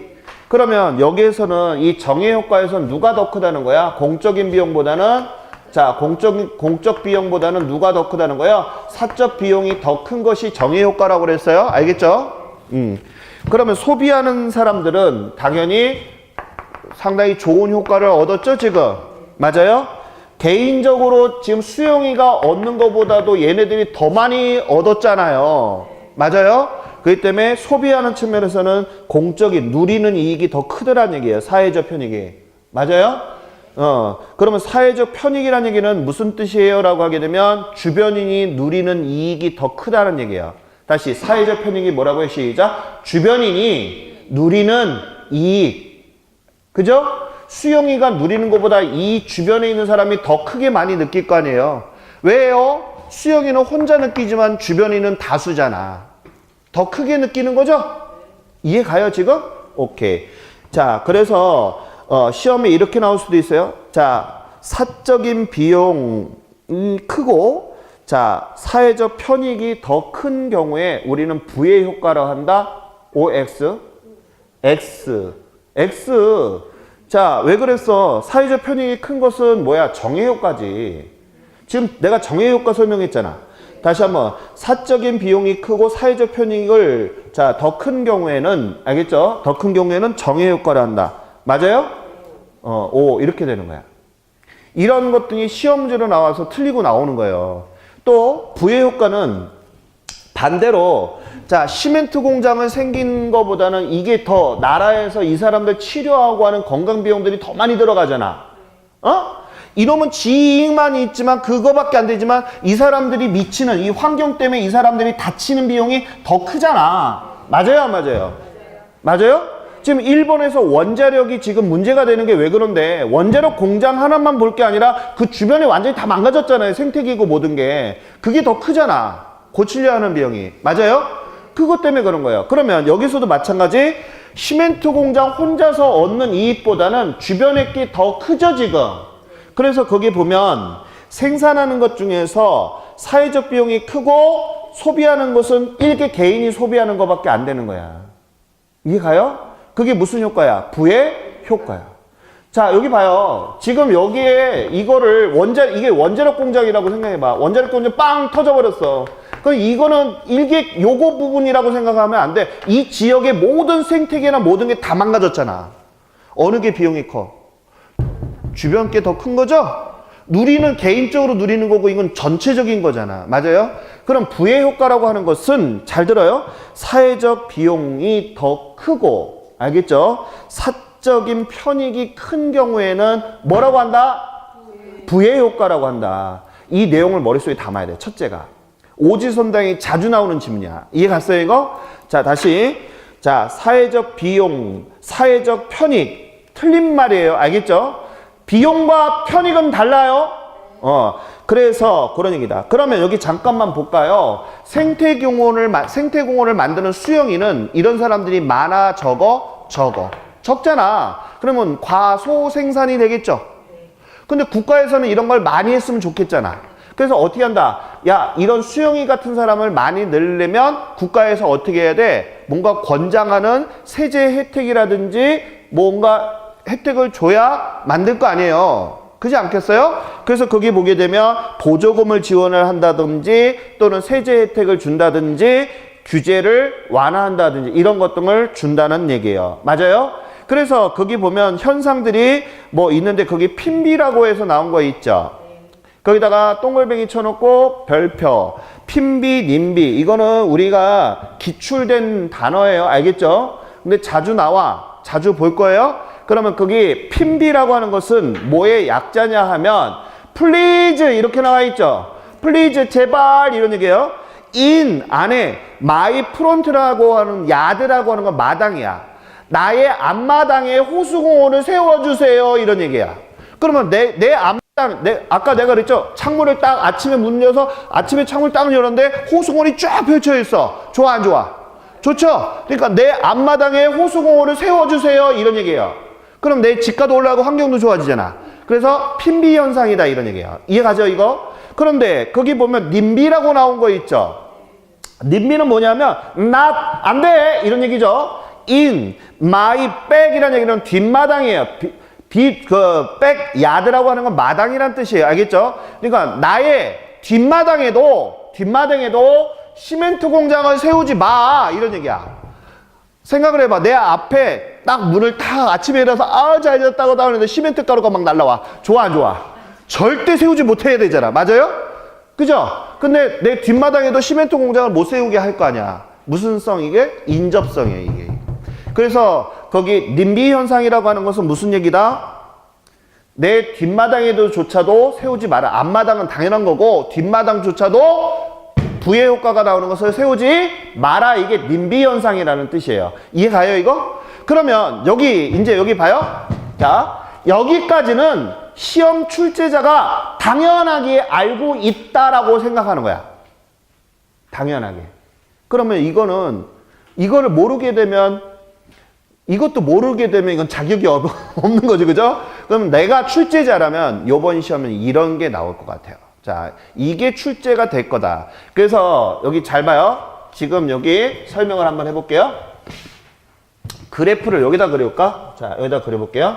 그러면 여기에서는 이 정의 효과에서는 누가 더 크다는 거야? 공적인 비용보다는 자, 공적 비용보다는 누가 더 크다는 거예요? 사적 비용이 더 큰 것이 정의 효과라고 그랬어요. 알겠죠? 그러면 소비하는 사람들은 당연히 상당히 좋은 효과를 얻었죠, 지금. 맞아요? 개인적으로 지금 수영이가 얻는 것보다도 얘네들이 더 많이 얻었잖아요. 맞아요? 그렇기 때문에 소비하는 측면에서는 공적인 누리는 이익이 더 크더란 얘기예요. 사회적 편익이. 맞아요? 그러면 사회적 편익이라는 얘기는 무슨 뜻이에요? 라고 하게 되면 주변인이 누리는 이익이 더 크다는 얘기예요. 다시 사회적 편익이 뭐라고요? 시작. 주변인이 누리는 이익. 그죠? 수영이가 누리는 것보다 이 주변에 있는 사람이 더 크게 많이 느낄 거 아니에요. 왜요? 수영이는 혼자 느끼지만 주변인은 다수잖아. 더 크게 느끼는 거죠? 이해 가요 지금? 오케이. 자, 그래서 시험에 이렇게 나올 수도 있어요. 자, 사적인 비용이 크고 자, 사회적 편익이 더 큰 경우에 우리는 부의 효과라고 한다. OX, X. 자, 왜 그랬어? 사회적 편익이 큰 것은 뭐야? 정의 효과지. 지금 내가 정의 효과 설명했잖아. 다시 한번 사적인 비용이 크고 사회적 편익을 자, 더 큰 경우에는 알겠죠? 더 큰 경우에는 정의 효과를 한다. 맞아요? 이렇게 되는 거야. 이런 것들이 시험 문제로 나와서 틀리고 나오는 거예요. 또 부의 효과는 반대로 자, 시멘트 공장을 생긴 것보다는 이게 더 나라에서 이 사람들 치료하고 하는 건강 비용들이 더 많이 들어가잖아. 이놈은 지익만 있지만 그거밖에 안 되지만 이 사람들이 미치는 이 환경 때문에 이 사람들이 다치는 비용이 더 크잖아. 맞아요, 안 맞아요? 맞아요? 지금 일본에서 원자력이 지금 문제가 되는 게 왜 그런데 원자력 공장 하나만 볼 게 아니라 그 주변에 완전히 다 망가졌잖아요. 생태기고 모든 게. 그게 더 크잖아. 고치려 하는 비용이. 맞아요? 그것 때문에 그런 거예요. 그러면 여기서도 마찬가지 시멘트 공장 혼자서 얻는 이익보다는 주변의 게 더 크죠 지금. 그래서 거기 보면 생산하는 것 중에서 사회적 비용이 크고 소비하는 것은 일개 개인이 소비하는 것밖에 안 되는 거야. 이해 가요? 그게 무슨 효과야? 부의 효과야. 자, 여기 봐요. 지금 여기에 이거를 이게 원자력 공장이라고 생각해봐. 원자력 공장 빵 터져버렸어. 그럼 이거는 일개 요거 부분이라고 생각하면 안 돼. 이 지역의 모든 생태계나 모든 게 다 망가졌잖아. 어느 게 비용이 커? 주변 게 더 큰 거죠? 누리는 개인적으로 누리는 거고 이건 전체적인 거잖아. 맞아요? 그럼 부의 효과라고 하는 것은 잘 들어요. 사회적 비용이 더 크고 알겠죠? 사적인 편익이 큰 경우에는 뭐라고 한다? 부의 효과라고 한다. 이 내용을 머릿속에 담아야 돼. 첫째가. 오지선당이 자주 나오는 질문이야. 이해 갔어요 이거? 자, 다시. 자, 사회적 비용, 사회적 편익. 틀린 말이에요. 알겠죠? 비용과 편익은 달라요. 그래서 그런 얘기다. 그러면 여기 잠깐만 볼까요? 생태공원을 만드는 수영이는 이런 사람들이 많아, 적어? 적잖아. 그러면 과소생산이 되겠죠. 근데 국가에서는 이런 걸 많이 했으면 좋겠잖아. 그래서 어떻게 한다? 야, 이런 수영이 같은 사람을 많이 늘려면 국가에서 어떻게 해야 돼? 뭔가 권장하는 세제 혜택이라든지 뭔가 혜택을 줘야 만들 거 아니에요. 그렇지 않겠어요? 그래서 거기 보게 되면 보조금을 지원을 한다든지 또는 세제 혜택을 준다든지 규제를 완화한다든지 이런 것들을 준다는 얘기예요. 맞아요? 그래서 거기 보면 현상들이 뭐 있는데 거기 핀비라고 해서 나온 거 있죠. 거기다가 동글뱅이 쳐놓고 별표, 핀비, 님비 이거는 우리가 기출된 단어예요. 알겠죠? 근데 자주 나와. 자주 볼 거예요. 그러면 거기 핀비라고 하는 것은 뭐의 약자냐 하면 플리즈 이렇게 나와 있죠. 플리즈 제발 이런 얘기예요. 인 안에 마이 프론트라고 하는 야드라고 하는 건 마당이야. 나의 앞마당에 호수공원을 세워주세요 이런 얘기야. 그러면 내 앞마당 아까 내가 그랬죠. 창문을 딱 아침에 문 열어서 아침에 창문을 딱 열었는데 호수공원이 쫙 펼쳐 있어. 좋아 안 좋아? 좋죠. 그러니까 내 앞마당에 호수공원을 세워주세요 이런 얘기예요. 그럼 내 집가도 올라가고 환경도 좋아지잖아. 그래서 핀비 현상이다 이런 얘기예요. 이해가죠 이거? 그런데 거기 보면 님비라고 나온 거 있죠. 님비는 뭐냐면 not 안 돼 이런 얘기죠. in my back이라는 얘기는 뒷마당이에요. 백 야드라고 하는 건 마당이란 뜻이에요. 알겠죠? 그러니까 나의 뒷마당에도 시멘트 공장을 세우지 마 이런 얘기야. 생각을 해봐. 내 앞에 딱 문을 딱 아침에 일어나서 잘 잤다고 나오는데 시멘트 가루가 막 날라와. 좋아 안 좋아? 절대 세우지 못해야 되잖아. 맞아요? 그죠? 근데 내 뒷마당에도 시멘트 공장을 못 세우게 할 거 아니야. 무슨 성 이게? 인접성이에요 이게. 그래서 거기 님비 현상이라고 하는 것은 무슨 얘기다? 내 뒷마당에도조차도 세우지 마라. 앞마당은 당연한 거고 뒷마당조차도 부의 효과가 나오는 것을 세우지 마라. 이게 님비 현상이라는 뜻이에요. 이해가요 이거? 그러면 여기 봐요. 자, 여기까지는 시험 출제자가 당연하게 알고 있다라고 생각하는 거야. 당연하게. 그러면 이거를 모르게 되면 이것도 모르게 되면 이건 자격이 없는 거죠. 그죠? 그럼 내가 출제자라면 이번 시험은 이런 게 나올 것 같아요. 자, 이게 출제가 될 거다. 그래서 여기 잘 봐요. 지금 여기 설명을 한번 해볼게요. 그래프를 여기다 그려볼까? 자, 여기다 그려볼게요.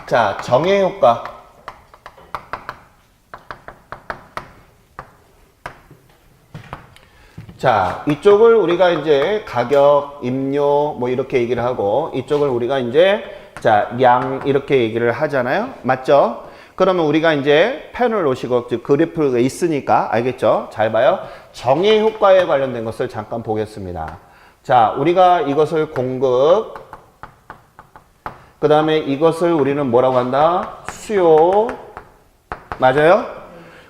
자, 정의 효과. 자, 이쪽을 우리가 이제 가격, 임료 뭐 이렇게 얘기를 하고 이쪽을 우리가 이제 자, 양 이렇게 얘기를 하잖아요. 맞죠? 그러면 우리가 이제 펜을 놓으시고 그래프가 있으니까 알겠죠? 잘 봐요. 정의 효과에 관련된 것을 잠깐 보겠습니다. 자, 우리가 이것을 공급, 그 다음에 이것을 우리는 뭐라고 한다? 수요. 맞아요?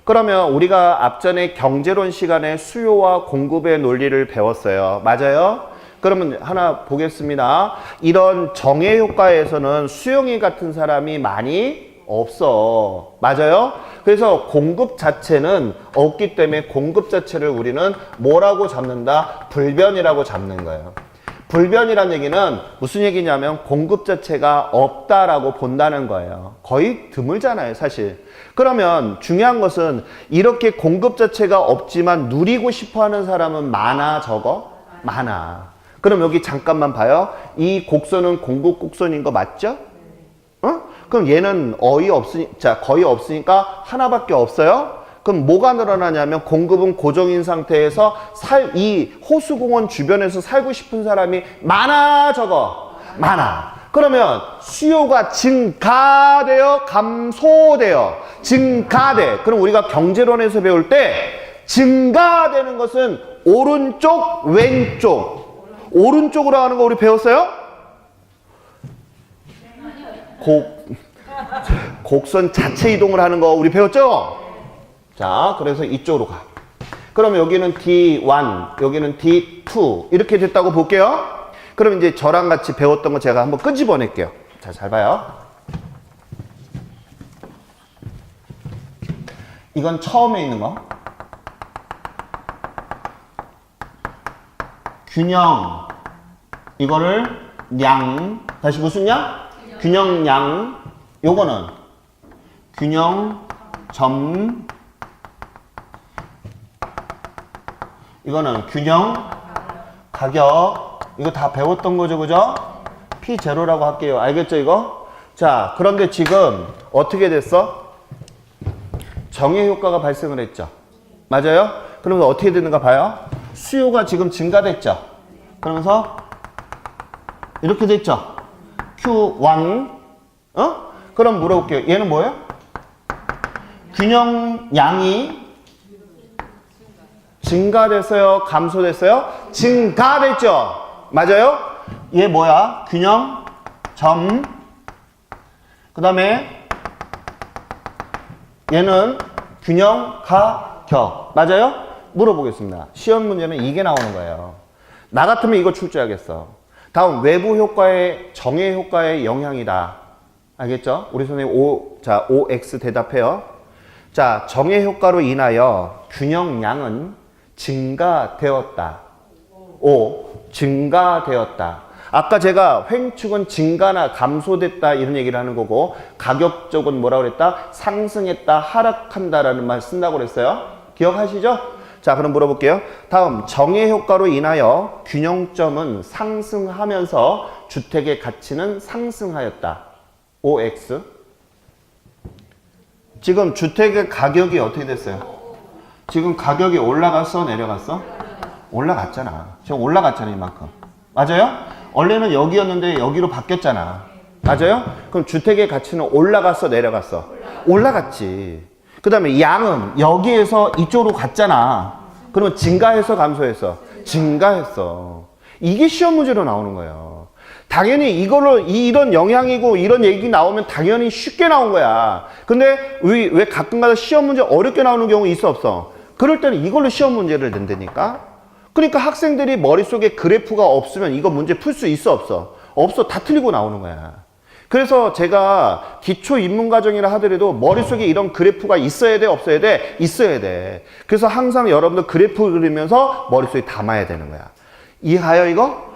그러면 우리가 앞전에 경제론 시간에 수요와 공급의 논리를 배웠어요. 맞아요? 그러면 하나 보겠습니다. 이런 정의 효과에서는 수용이 같은 사람이 많이 없어. 맞아요? 그래서 공급 자체는 없기 때문에 공급 자체를 우리는 뭐라고 잡는다? 불변이라고 잡는 거예요. 불변이란 얘기는 무슨 얘기냐면 공급 자체가 없다라고 본다는 거예요. 거의 드물잖아요, 사실. 그러면 중요한 것은 이렇게 공급 자체가 없지만 누리고 싶어 하는 사람은 많아, 적어? 많아. 그럼 여기 잠깐만 봐요. 이 곡선은 공급 곡선인 거 맞죠? 그럼 얘는 거의 없으니까 하나밖에 없어요? 그럼 뭐가 늘어나냐면 공급은 고정인 상태에서 이 호수공원 주변에서 살고 싶은 사람이 많아, 적어? 많아. 그러면 수요가 증가돼요? 감소돼요? 증가돼. 그럼 우리가 경제론에서 배울 때 증가되는 것은 오른쪽, 왼쪽. 오른쪽으로 하는 거 우리 배웠어요? 곡선 자체 이동을 하는 거 우리 배웠죠? 자, 그래서 이쪽으로 가. 그러면 여기는 D1, 여기는 D2 이렇게 됐다고 볼게요. 그럼 이제 저랑 같이 배웠던 거 제가 한번 끄집어낼게요. 자, 잘 봐요. 이건 처음에 있는 거. 균형. 이거를 양. 다시 무슨 양? 균형 양. 요거는 균형 점. 이거는 균형 가격. 이거 다 배웠던 거죠, 그죠? P0라고 할게요. 알겠죠, 이거? 자, 그런데 지금 어떻게 됐어? 정의 효과가 발생을 했죠. 맞아요? 그러면서 어떻게 되는가 봐요. 수요가 지금 증가됐죠. 그러면서 이렇게 됐죠. Q1. 그럼 물어볼게요. 얘는 뭐예요? 균형 양이 증가됐어요? 감소됐어요? 증가됐죠? 맞아요? 얘 뭐야? 균형 점. 그 다음에 얘는 균형 가격. 맞아요? 물어보겠습니다. 시험 문제는 이게 나오는 거예요. 나 같으면 이거 출제하겠어. 다음 외부 효과의 정의 효과의 영향이다. 알겠죠? 우리 선생님 자, OX 대답해요. 자, 정의 효과로 인하여 균형량은 증가되었다. O, 증가되었다. 아까 제가 횡축은 증가나 감소됐다 이런 얘기를 하는 거고, 가격 쪽은 뭐라고 그랬다? 상승했다, 하락한다라는 말 쓴다고 그랬어요. 기억하시죠? 자, 그럼 물어볼게요. 다음, 정의 효과로 인하여 균형점은 상승하면서 주택의 가치는 상승하였다. OX. 지금 주택의 가격이 어떻게 됐어요? 지금 가격이 올라갔어, 내려갔어? 올라갔잖아. 지금 올라갔잖아, 이만큼. 맞아요? 원래는 여기였는데 여기로 바뀌었잖아. 맞아요? 그럼 주택의 가치는 올라갔어, 내려갔어? 올라갔지. 그 다음에 양은 여기에서 이쪽으로 갔잖아. 그러면 증가해서 감소했어? 증가했어. 이게 시험 문제로 나오는 거예요. 당연히 이거를 이런 영향이고 이런 얘기 나오면 당연히 쉽게 나온 거야. 근데 왜 가끔가다 시험 문제 어렵게 나오는 경우 있어, 없어? 그럴 때는 이걸로 시험 문제를 낸다니까. 그러니까 학생들이 머릿속에 그래프가 없으면 이거 문제 풀 수 있어, 없어? 없어. 다 틀리고 나오는 거야. 그래서 제가 기초 입문과정이라 하더라도 머릿속에 이런 그래프가 있어야 돼, 없어야 돼? 있어야 돼. 그래서 항상 여러분들 그래프 그리면서 머릿속에 담아야 되는 거야. 이해가요, 이거?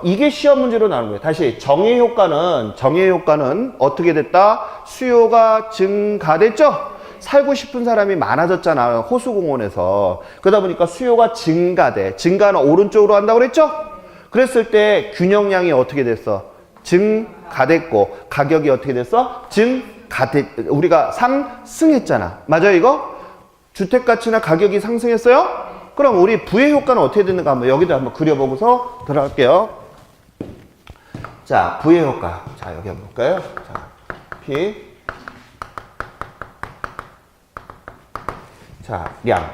이게 시험 문제로 나오는 거예요. 다시 정의 효과는 어떻게 됐다? 수요가 증가됐죠? 살고 싶은 사람이 많아졌잖아, 호수공원에서. 그러다 보니까 수요가 증가돼. 증가는 오른쪽으로 한다고 그랬죠? 그랬을 때 균형량이 어떻게 됐어? 증가됐고, 가격이 어떻게 됐어? 우리가 상승했잖아. 맞아요, 이거? 주택가치나 가격이 상승했어요? 그럼 우리 부의 효과는 어떻게 되는가 한번 여기다 한번 그려보고서 들어갈게요. 자, 부의 효과. 자, 여기 한번 볼까요? 자, P. 자, 량.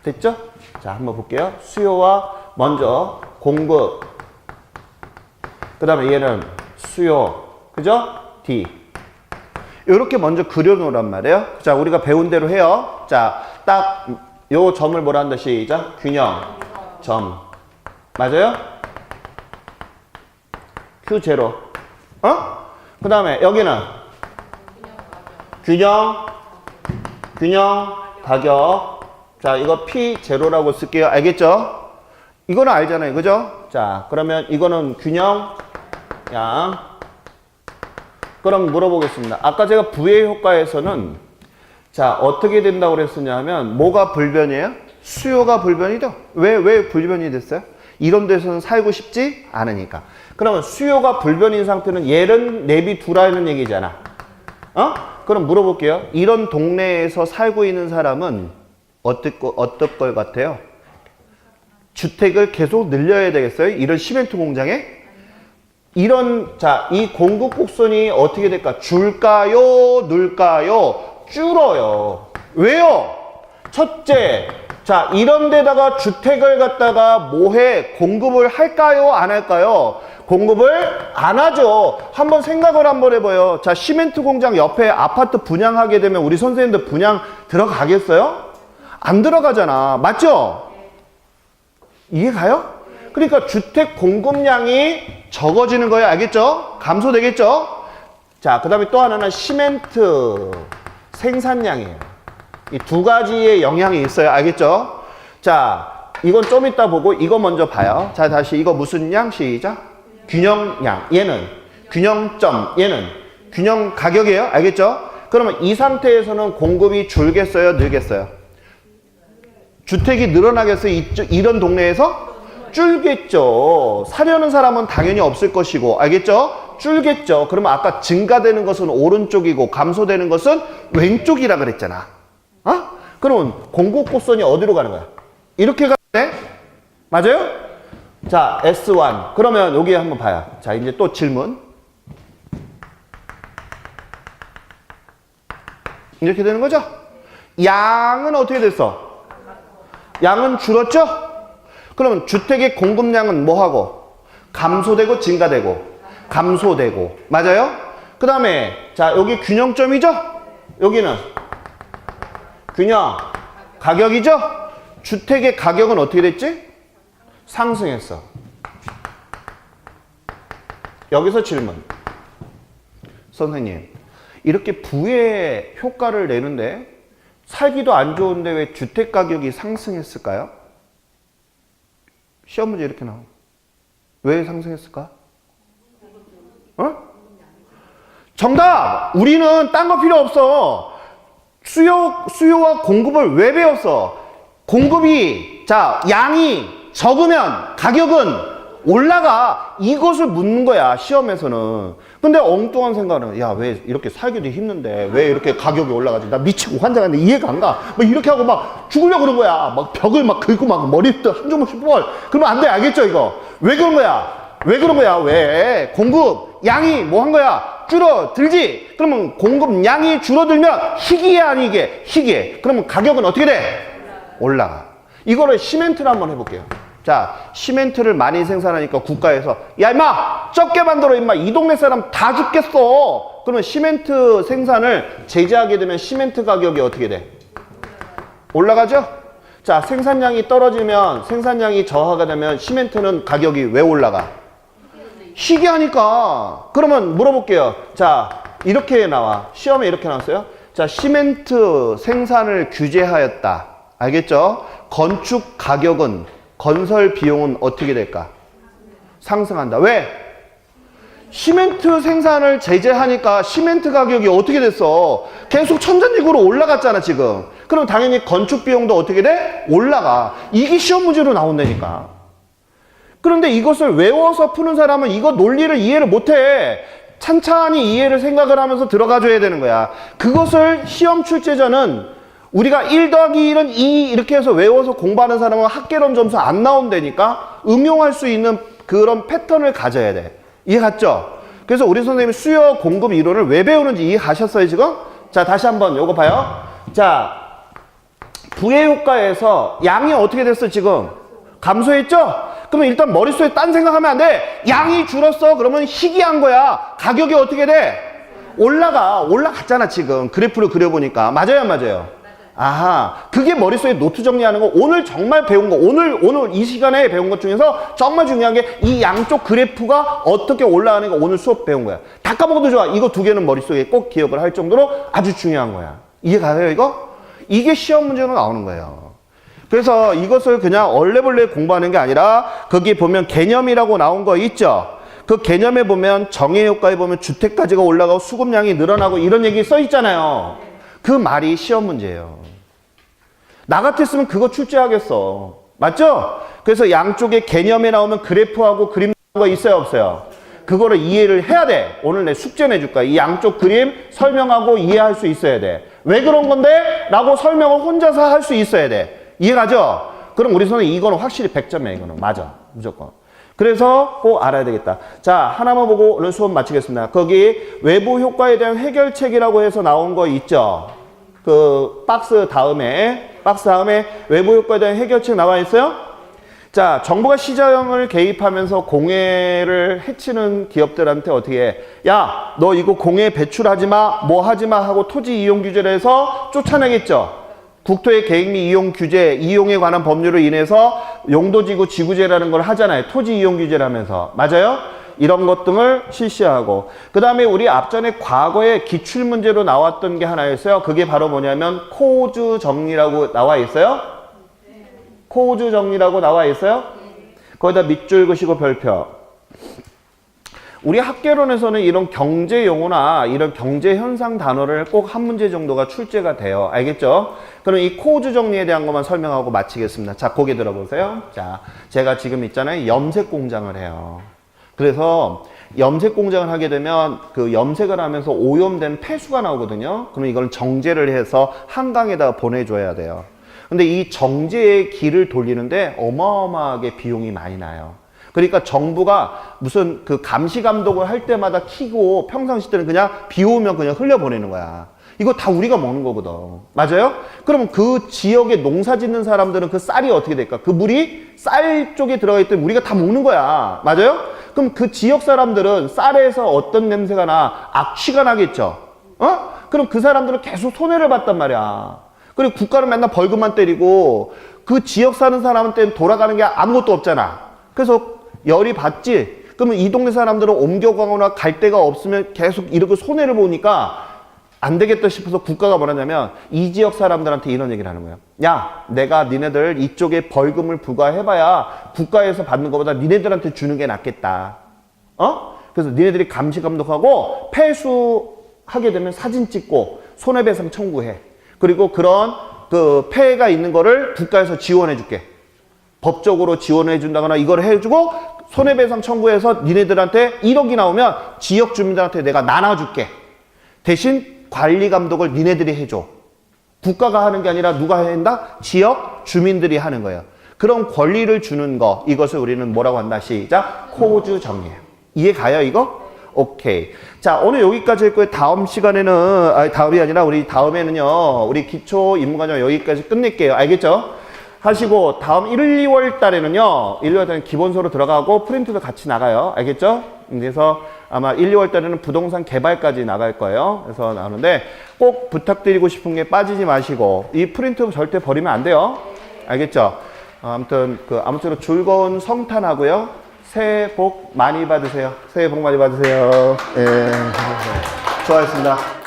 됐죠? 자, 한번 볼게요. 수요와 먼저 공급. 그 다음에 얘는 수요. 그죠? D. 이렇게 먼저 그려놓으란 말이에요. 자, 우리가 배운 대로 해요. 자, 딱 요 점을 뭐라 한다? 시작. 균형. 점. 맞아요? Q0. 그 다음에 여기는 균형. 가격. 자, 이거 P0라고 쓸게요. 알겠죠? 이거는 알잖아요. 그죠? 자, 그러면 이거는 균형, 양. 그럼 물어보겠습니다. 아까 제가 부의 효과에서는 자, 어떻게 된다고 그랬었냐 하면 뭐가 불변이에요? 수요가 불변이죠? 왜 불변이 됐어요? 이런 데서는 살고 싶지 않으니까. 그러면 수요가 불변인 상태는 얘는 내비두라는 얘기잖아. 그럼 물어볼게요. 이런 동네에서 살고 있는 사람은 어떨 것 같아요? 주택을 계속 늘려야 되겠어요? 이런 시멘트 공장에? 자, 이 공급 곡선이 어떻게 될까? 줄까요? 늘까요? 줄어요. 왜요? 첫째, 자, 이런 데다가 주택을 갖다가 뭐해? 공급을 할까요? 안 할까요? 공급을 안 하죠. 한번 생각을 한번 해봐요. 자, 시멘트 공장 옆에 아파트 분양하게 되면 우리 선생님들 분양 들어가겠어요? 안 들어가잖아. 맞죠? 이해 가요? 그러니까 주택 공급량이 적어지는 거예요. 알겠죠? 감소되겠죠? 자, 그 다음에 또 하나는 시멘트 생산량이에요. 이 두 가지의 영향이 있어요. 알겠죠? 자, 이건 좀 이따 보고 이거 먼저 봐요. 자, 다시 이거 무슨 양? 시작. 균형량. 얘는 균형점. 얘는 균형 가격이에요. 알겠죠? 그러면 이 상태에서는 공급이 줄겠어요? 늘겠어요? 주택이 늘어나겠어요? 이런 동네에서? 줄겠죠. 사려는 사람은 당연히 없을 것이고, 알겠죠? 줄겠죠. 그러면 아까 증가되는 것은 오른쪽이고 감소되는 것은 왼쪽이라 그랬잖아. 어? 그러면 공급 곡선이 어디로 가는 거야? 이렇게 가네? 맞아요? 자, S1. 그러면 여기 한번 봐요. 자, 이제 또 질문. 이렇게 되는 거죠? 양은 어떻게 됐어? 양은 줄었죠? 그러면 주택의 공급량은 뭐하고? 감소되고 증가되고 감소되고 맞아요? 그 다음에 자 여기 균형점이죠? 여기는 균형 가격이죠? 주택의 가격은 어떻게 됐지? 상승했어. 여기서 질문. 선생님 이렇게 부의 효과를 내는데 살기도 안 좋은데 왜 주택 가격이 상승했을까요? 시험 문제 이렇게 나와. 왜 상승했을까? 어? 정답! 우리는 딴 거 필요 없어. 수요와 공급을 왜 배웠어? 공급이, 자, 양이 적으면 가격은 올라가. 이것을 묻는 거야, 시험에서는. 근데 엉뚱한 생각은, 야, 왜 이렇게 살기도 힘든데, 왜 이렇게 가격이 올라가지? 나 미치고 환장하는데 이해가 안 가. 막 이렇게 하고 막 죽으려고 그런 거야. 막 벽을 막 긁고 막 머리부터 한 조목씩 뽑아. 그러면 안 돼, 알겠죠, 이거? 왜 그런 거야? 왜 그런 거야? 왜? 공급, 양이 뭐 한 거야? 줄어들지? 그러면 공급 양이 줄어들면 희귀해, 아니게? 희귀해. 그러면 가격은 어떻게 돼? 올라가. 이거를 시멘트를 한번 해볼게요. 자, 시멘트를 많이 생산하니까 국가에서 야 임마 적게 만들어 임마 이 동네 사람 다 죽겠어. 그러면 시멘트 생산을 제재하게 되면 시멘트 가격이 어떻게 돼? 올라가죠? 자, 생산량이 떨어지면 생산량이 저하가 되면 시멘트는 가격이 왜 올라가? 희귀하니까. 그러면 물어볼게요. 자, 이렇게 나와. 시험에 이렇게 나왔어요. 자, 시멘트 생산을 규제하였다. 알겠죠? 건축 가격은 건설 비용은 어떻게 될까? 상승한다. 왜? 시멘트 생산을 제재하니까 시멘트 가격이 어떻게 됐어? 계속 천전직으로 올라갔잖아 지금. 그럼 당연히 건축 비용도 어떻게 돼? 올라가. 이게 시험 문제로 나온다니까. 그런데 이것을 외워서 푸는 사람은 이거 논리를 이해를 못해. 찬찬히 이해를 생각을 하면서 들어가줘야 되는 거야. 그것을 시험 출제자는 우리가 1 더하기 1은 2 이렇게 해서 외워서 공부하는 사람은 학개론 점수 안 나온다니까. 응용할 수 있는 그런 패턴을 가져야 돼. 이해 갔죠? 그래서 우리 선생님이 수요 공급 이론을 왜 배우는지 이해 가셨어요 지금? 자, 다시 한번 요거 봐요. 자, 부의 효과에서 양이 어떻게 됐어 지금? 감소했죠? 그러면 일단 머릿속에 딴 생각하면 안 돼. 양이 줄었어. 그러면 희귀한 거야. 가격이 어떻게 돼? 올라갔잖아 지금. 그래프를 그려보니까. 맞아요 안 맞아요? 아하, 그게 머릿속에 노트 정리하는 거. 오늘 정말 배운 거, 오늘 이 시간에 배운 것 중에서 정말 중요한 게 이 양쪽 그래프가 어떻게 올라가는 거 오늘 수업 배운 거야. 다 까먹어도 좋아. 이거 두 개는 머릿속에 꼭 기억을 할 정도로 아주 중요한 거야. 이해 가세요 이거? 이게 시험 문제로 나오는 거예요. 그래서 이것을 그냥 얼레벌레 공부하는 게 아니라 거기 보면 개념이라고 나온 거 있죠? 그 개념에 보면 정의 효과에 보면 주택가치가 올라가고 수급량이 늘어나고 이런 얘기 써 있잖아요. 그 말이 시험 문제예요. 나 같았으면 그거 출제하겠어. 맞죠? 그래서 양쪽에 개념에 나오면 그래프하고 그림 거 있어요 없어요? 그거를 이해를 해야 돼. 오늘 내 숙제 내줄 거야. 이 양쪽 그림 설명하고 이해할 수 있어야 돼. 왜 그런 건데? 라고 설명을 혼자서 할 수 있어야 돼. 이해가죠? 그럼 우리 선생님 이거는 확실히 100점이야. 이거는 맞아. 무조건. 그래서 꼭 알아야 되겠다. 자, 하나만 보고 오늘 수업 마치겠습니다. 거기 외부 효과에 대한 해결책이라고 해서 나온 거 있죠? 그 박스 다음에 외부 효과에 대한 해결책 나와 있어요? 자, 정부가 시장을 개입하면서 공해를 해치는 기업들한테 어떻게 해? 야, 너 이거 공해 배출하지 마, 뭐 하지 마 하고 토지 이용 규제를 해서 쫓아내겠죠? 국토의 계획 및 이용 규제, 이용에 관한 법률로 인해서 용도지구 지구제라는 걸 하잖아요. 토지 이용 규제를 하면서. 맞아요? 이런 것 등을 실시하고. 그 다음에 우리 앞전에 과거에 기출문제로 나왔던 게 하나 있어요. 그게 바로 뭐냐면 코주 정리라고 나와 있어요. 코주 정리라고 나와 있어요. 거기다 밑줄 그시고 별표. 우리 학개론에서는 이런 경제 용어나 이런 경제 현상 단어를 꼭 한 문제 정도가 출제가 돼요. 알겠죠? 그럼 이 코주 정리에 대한 것만 설명하고 마치겠습니다. 자, 고개 들어보세요. 자, 제가 지금 있잖아요. 염색 공장을 해요. 그래서 염색 공장을 하게 되면 그 염색을 하면서 오염된 폐수가 나오거든요. 그럼 이걸 정제를 해서 한강에다가 보내줘야 돼요. 근데 이 정제의 길을 돌리는데 어마어마하게 비용이 많이 나요. 그러니까 정부가 무슨 그 감시 감독을 할 때마다 키고 평상시 때는 그냥 비 오면 그냥 흘려보내는 거야. 이거 다 우리가 먹는 거거든. 맞아요? 그러면 그 지역에 농사 짓는 사람들은 그 쌀이 어떻게 될까? 그 물이 쌀 쪽에 들어가 있기 때문에 우리가 다 먹는 거야. 맞아요? 그럼 그 지역 사람들은 쌀에서 어떤 냄새가 나? 악취가 나겠죠? 그럼 그 사람들은 계속 손해를 봤단 말이야. 그리고 국가는 맨날 벌금만 때리고 그 지역 사는 사람한테는 돌아가는 게 아무것도 없잖아. 그래서 열이 받지? 그러면 이 동네 사람들은 옮겨가거나 갈 데가 없으면 계속 이렇게 손해를 보니까 안 되겠다 싶어서 국가가 뭐라냐면 이 지역 사람들한테 이런 얘기를 하는 거예요. 야, 내가 니네들 이쪽에 벌금을 부과해봐야 국가에서 받는 것보다 니네들한테 주는 게 낫겠다. 그래서 니네들이 감시 감독하고 폐수하게 되면 사진 찍고 손해배상 청구해. 그리고 그런 그 폐해가 있는 거를 국가에서 지원해 줄게. 법적으로 지원해 준다거나 이걸 해주고 손해배상 청구해서 니네들한테 1억이 나오면 지역 주민들한테 내가 나눠줄게. 대신 관리 감독을 니네들이 해줘. 국가가 하는 게 아니라 누가 해야 한다? 지역 주민들이 하는 거예요. 그런 권리를 주는 거, 이것을 우리는 뭐라고 한다? 시작! 코주 정리예요. 이해 가요, 이거? 오케이. 자, 오늘 여기까지 했고요. 다음 시간에는, 다음이 아니라 우리 다음에는요, 우리 기초 인문과정 여기까지 끝낼게요. 알겠죠? 하시고 다음 1, 2월 달에는요. 1, 2월 달에는 기본서로 들어가고 프린트도 같이 나가요. 알겠죠? 그래서 아마 1, 2월 달에는 부동산 개발까지 나갈 거예요. 그래서 나오는데 꼭 부탁드리고 싶은 게 빠지지 마시고 이 프린트 절대 버리면 안 돼요. 알겠죠? 아무튼 아무쪼록 즐거운 성탄하고요. 새해 복 많이 받으세요. 새해 복 많이 받으세요. 예. 수고하셨습니다.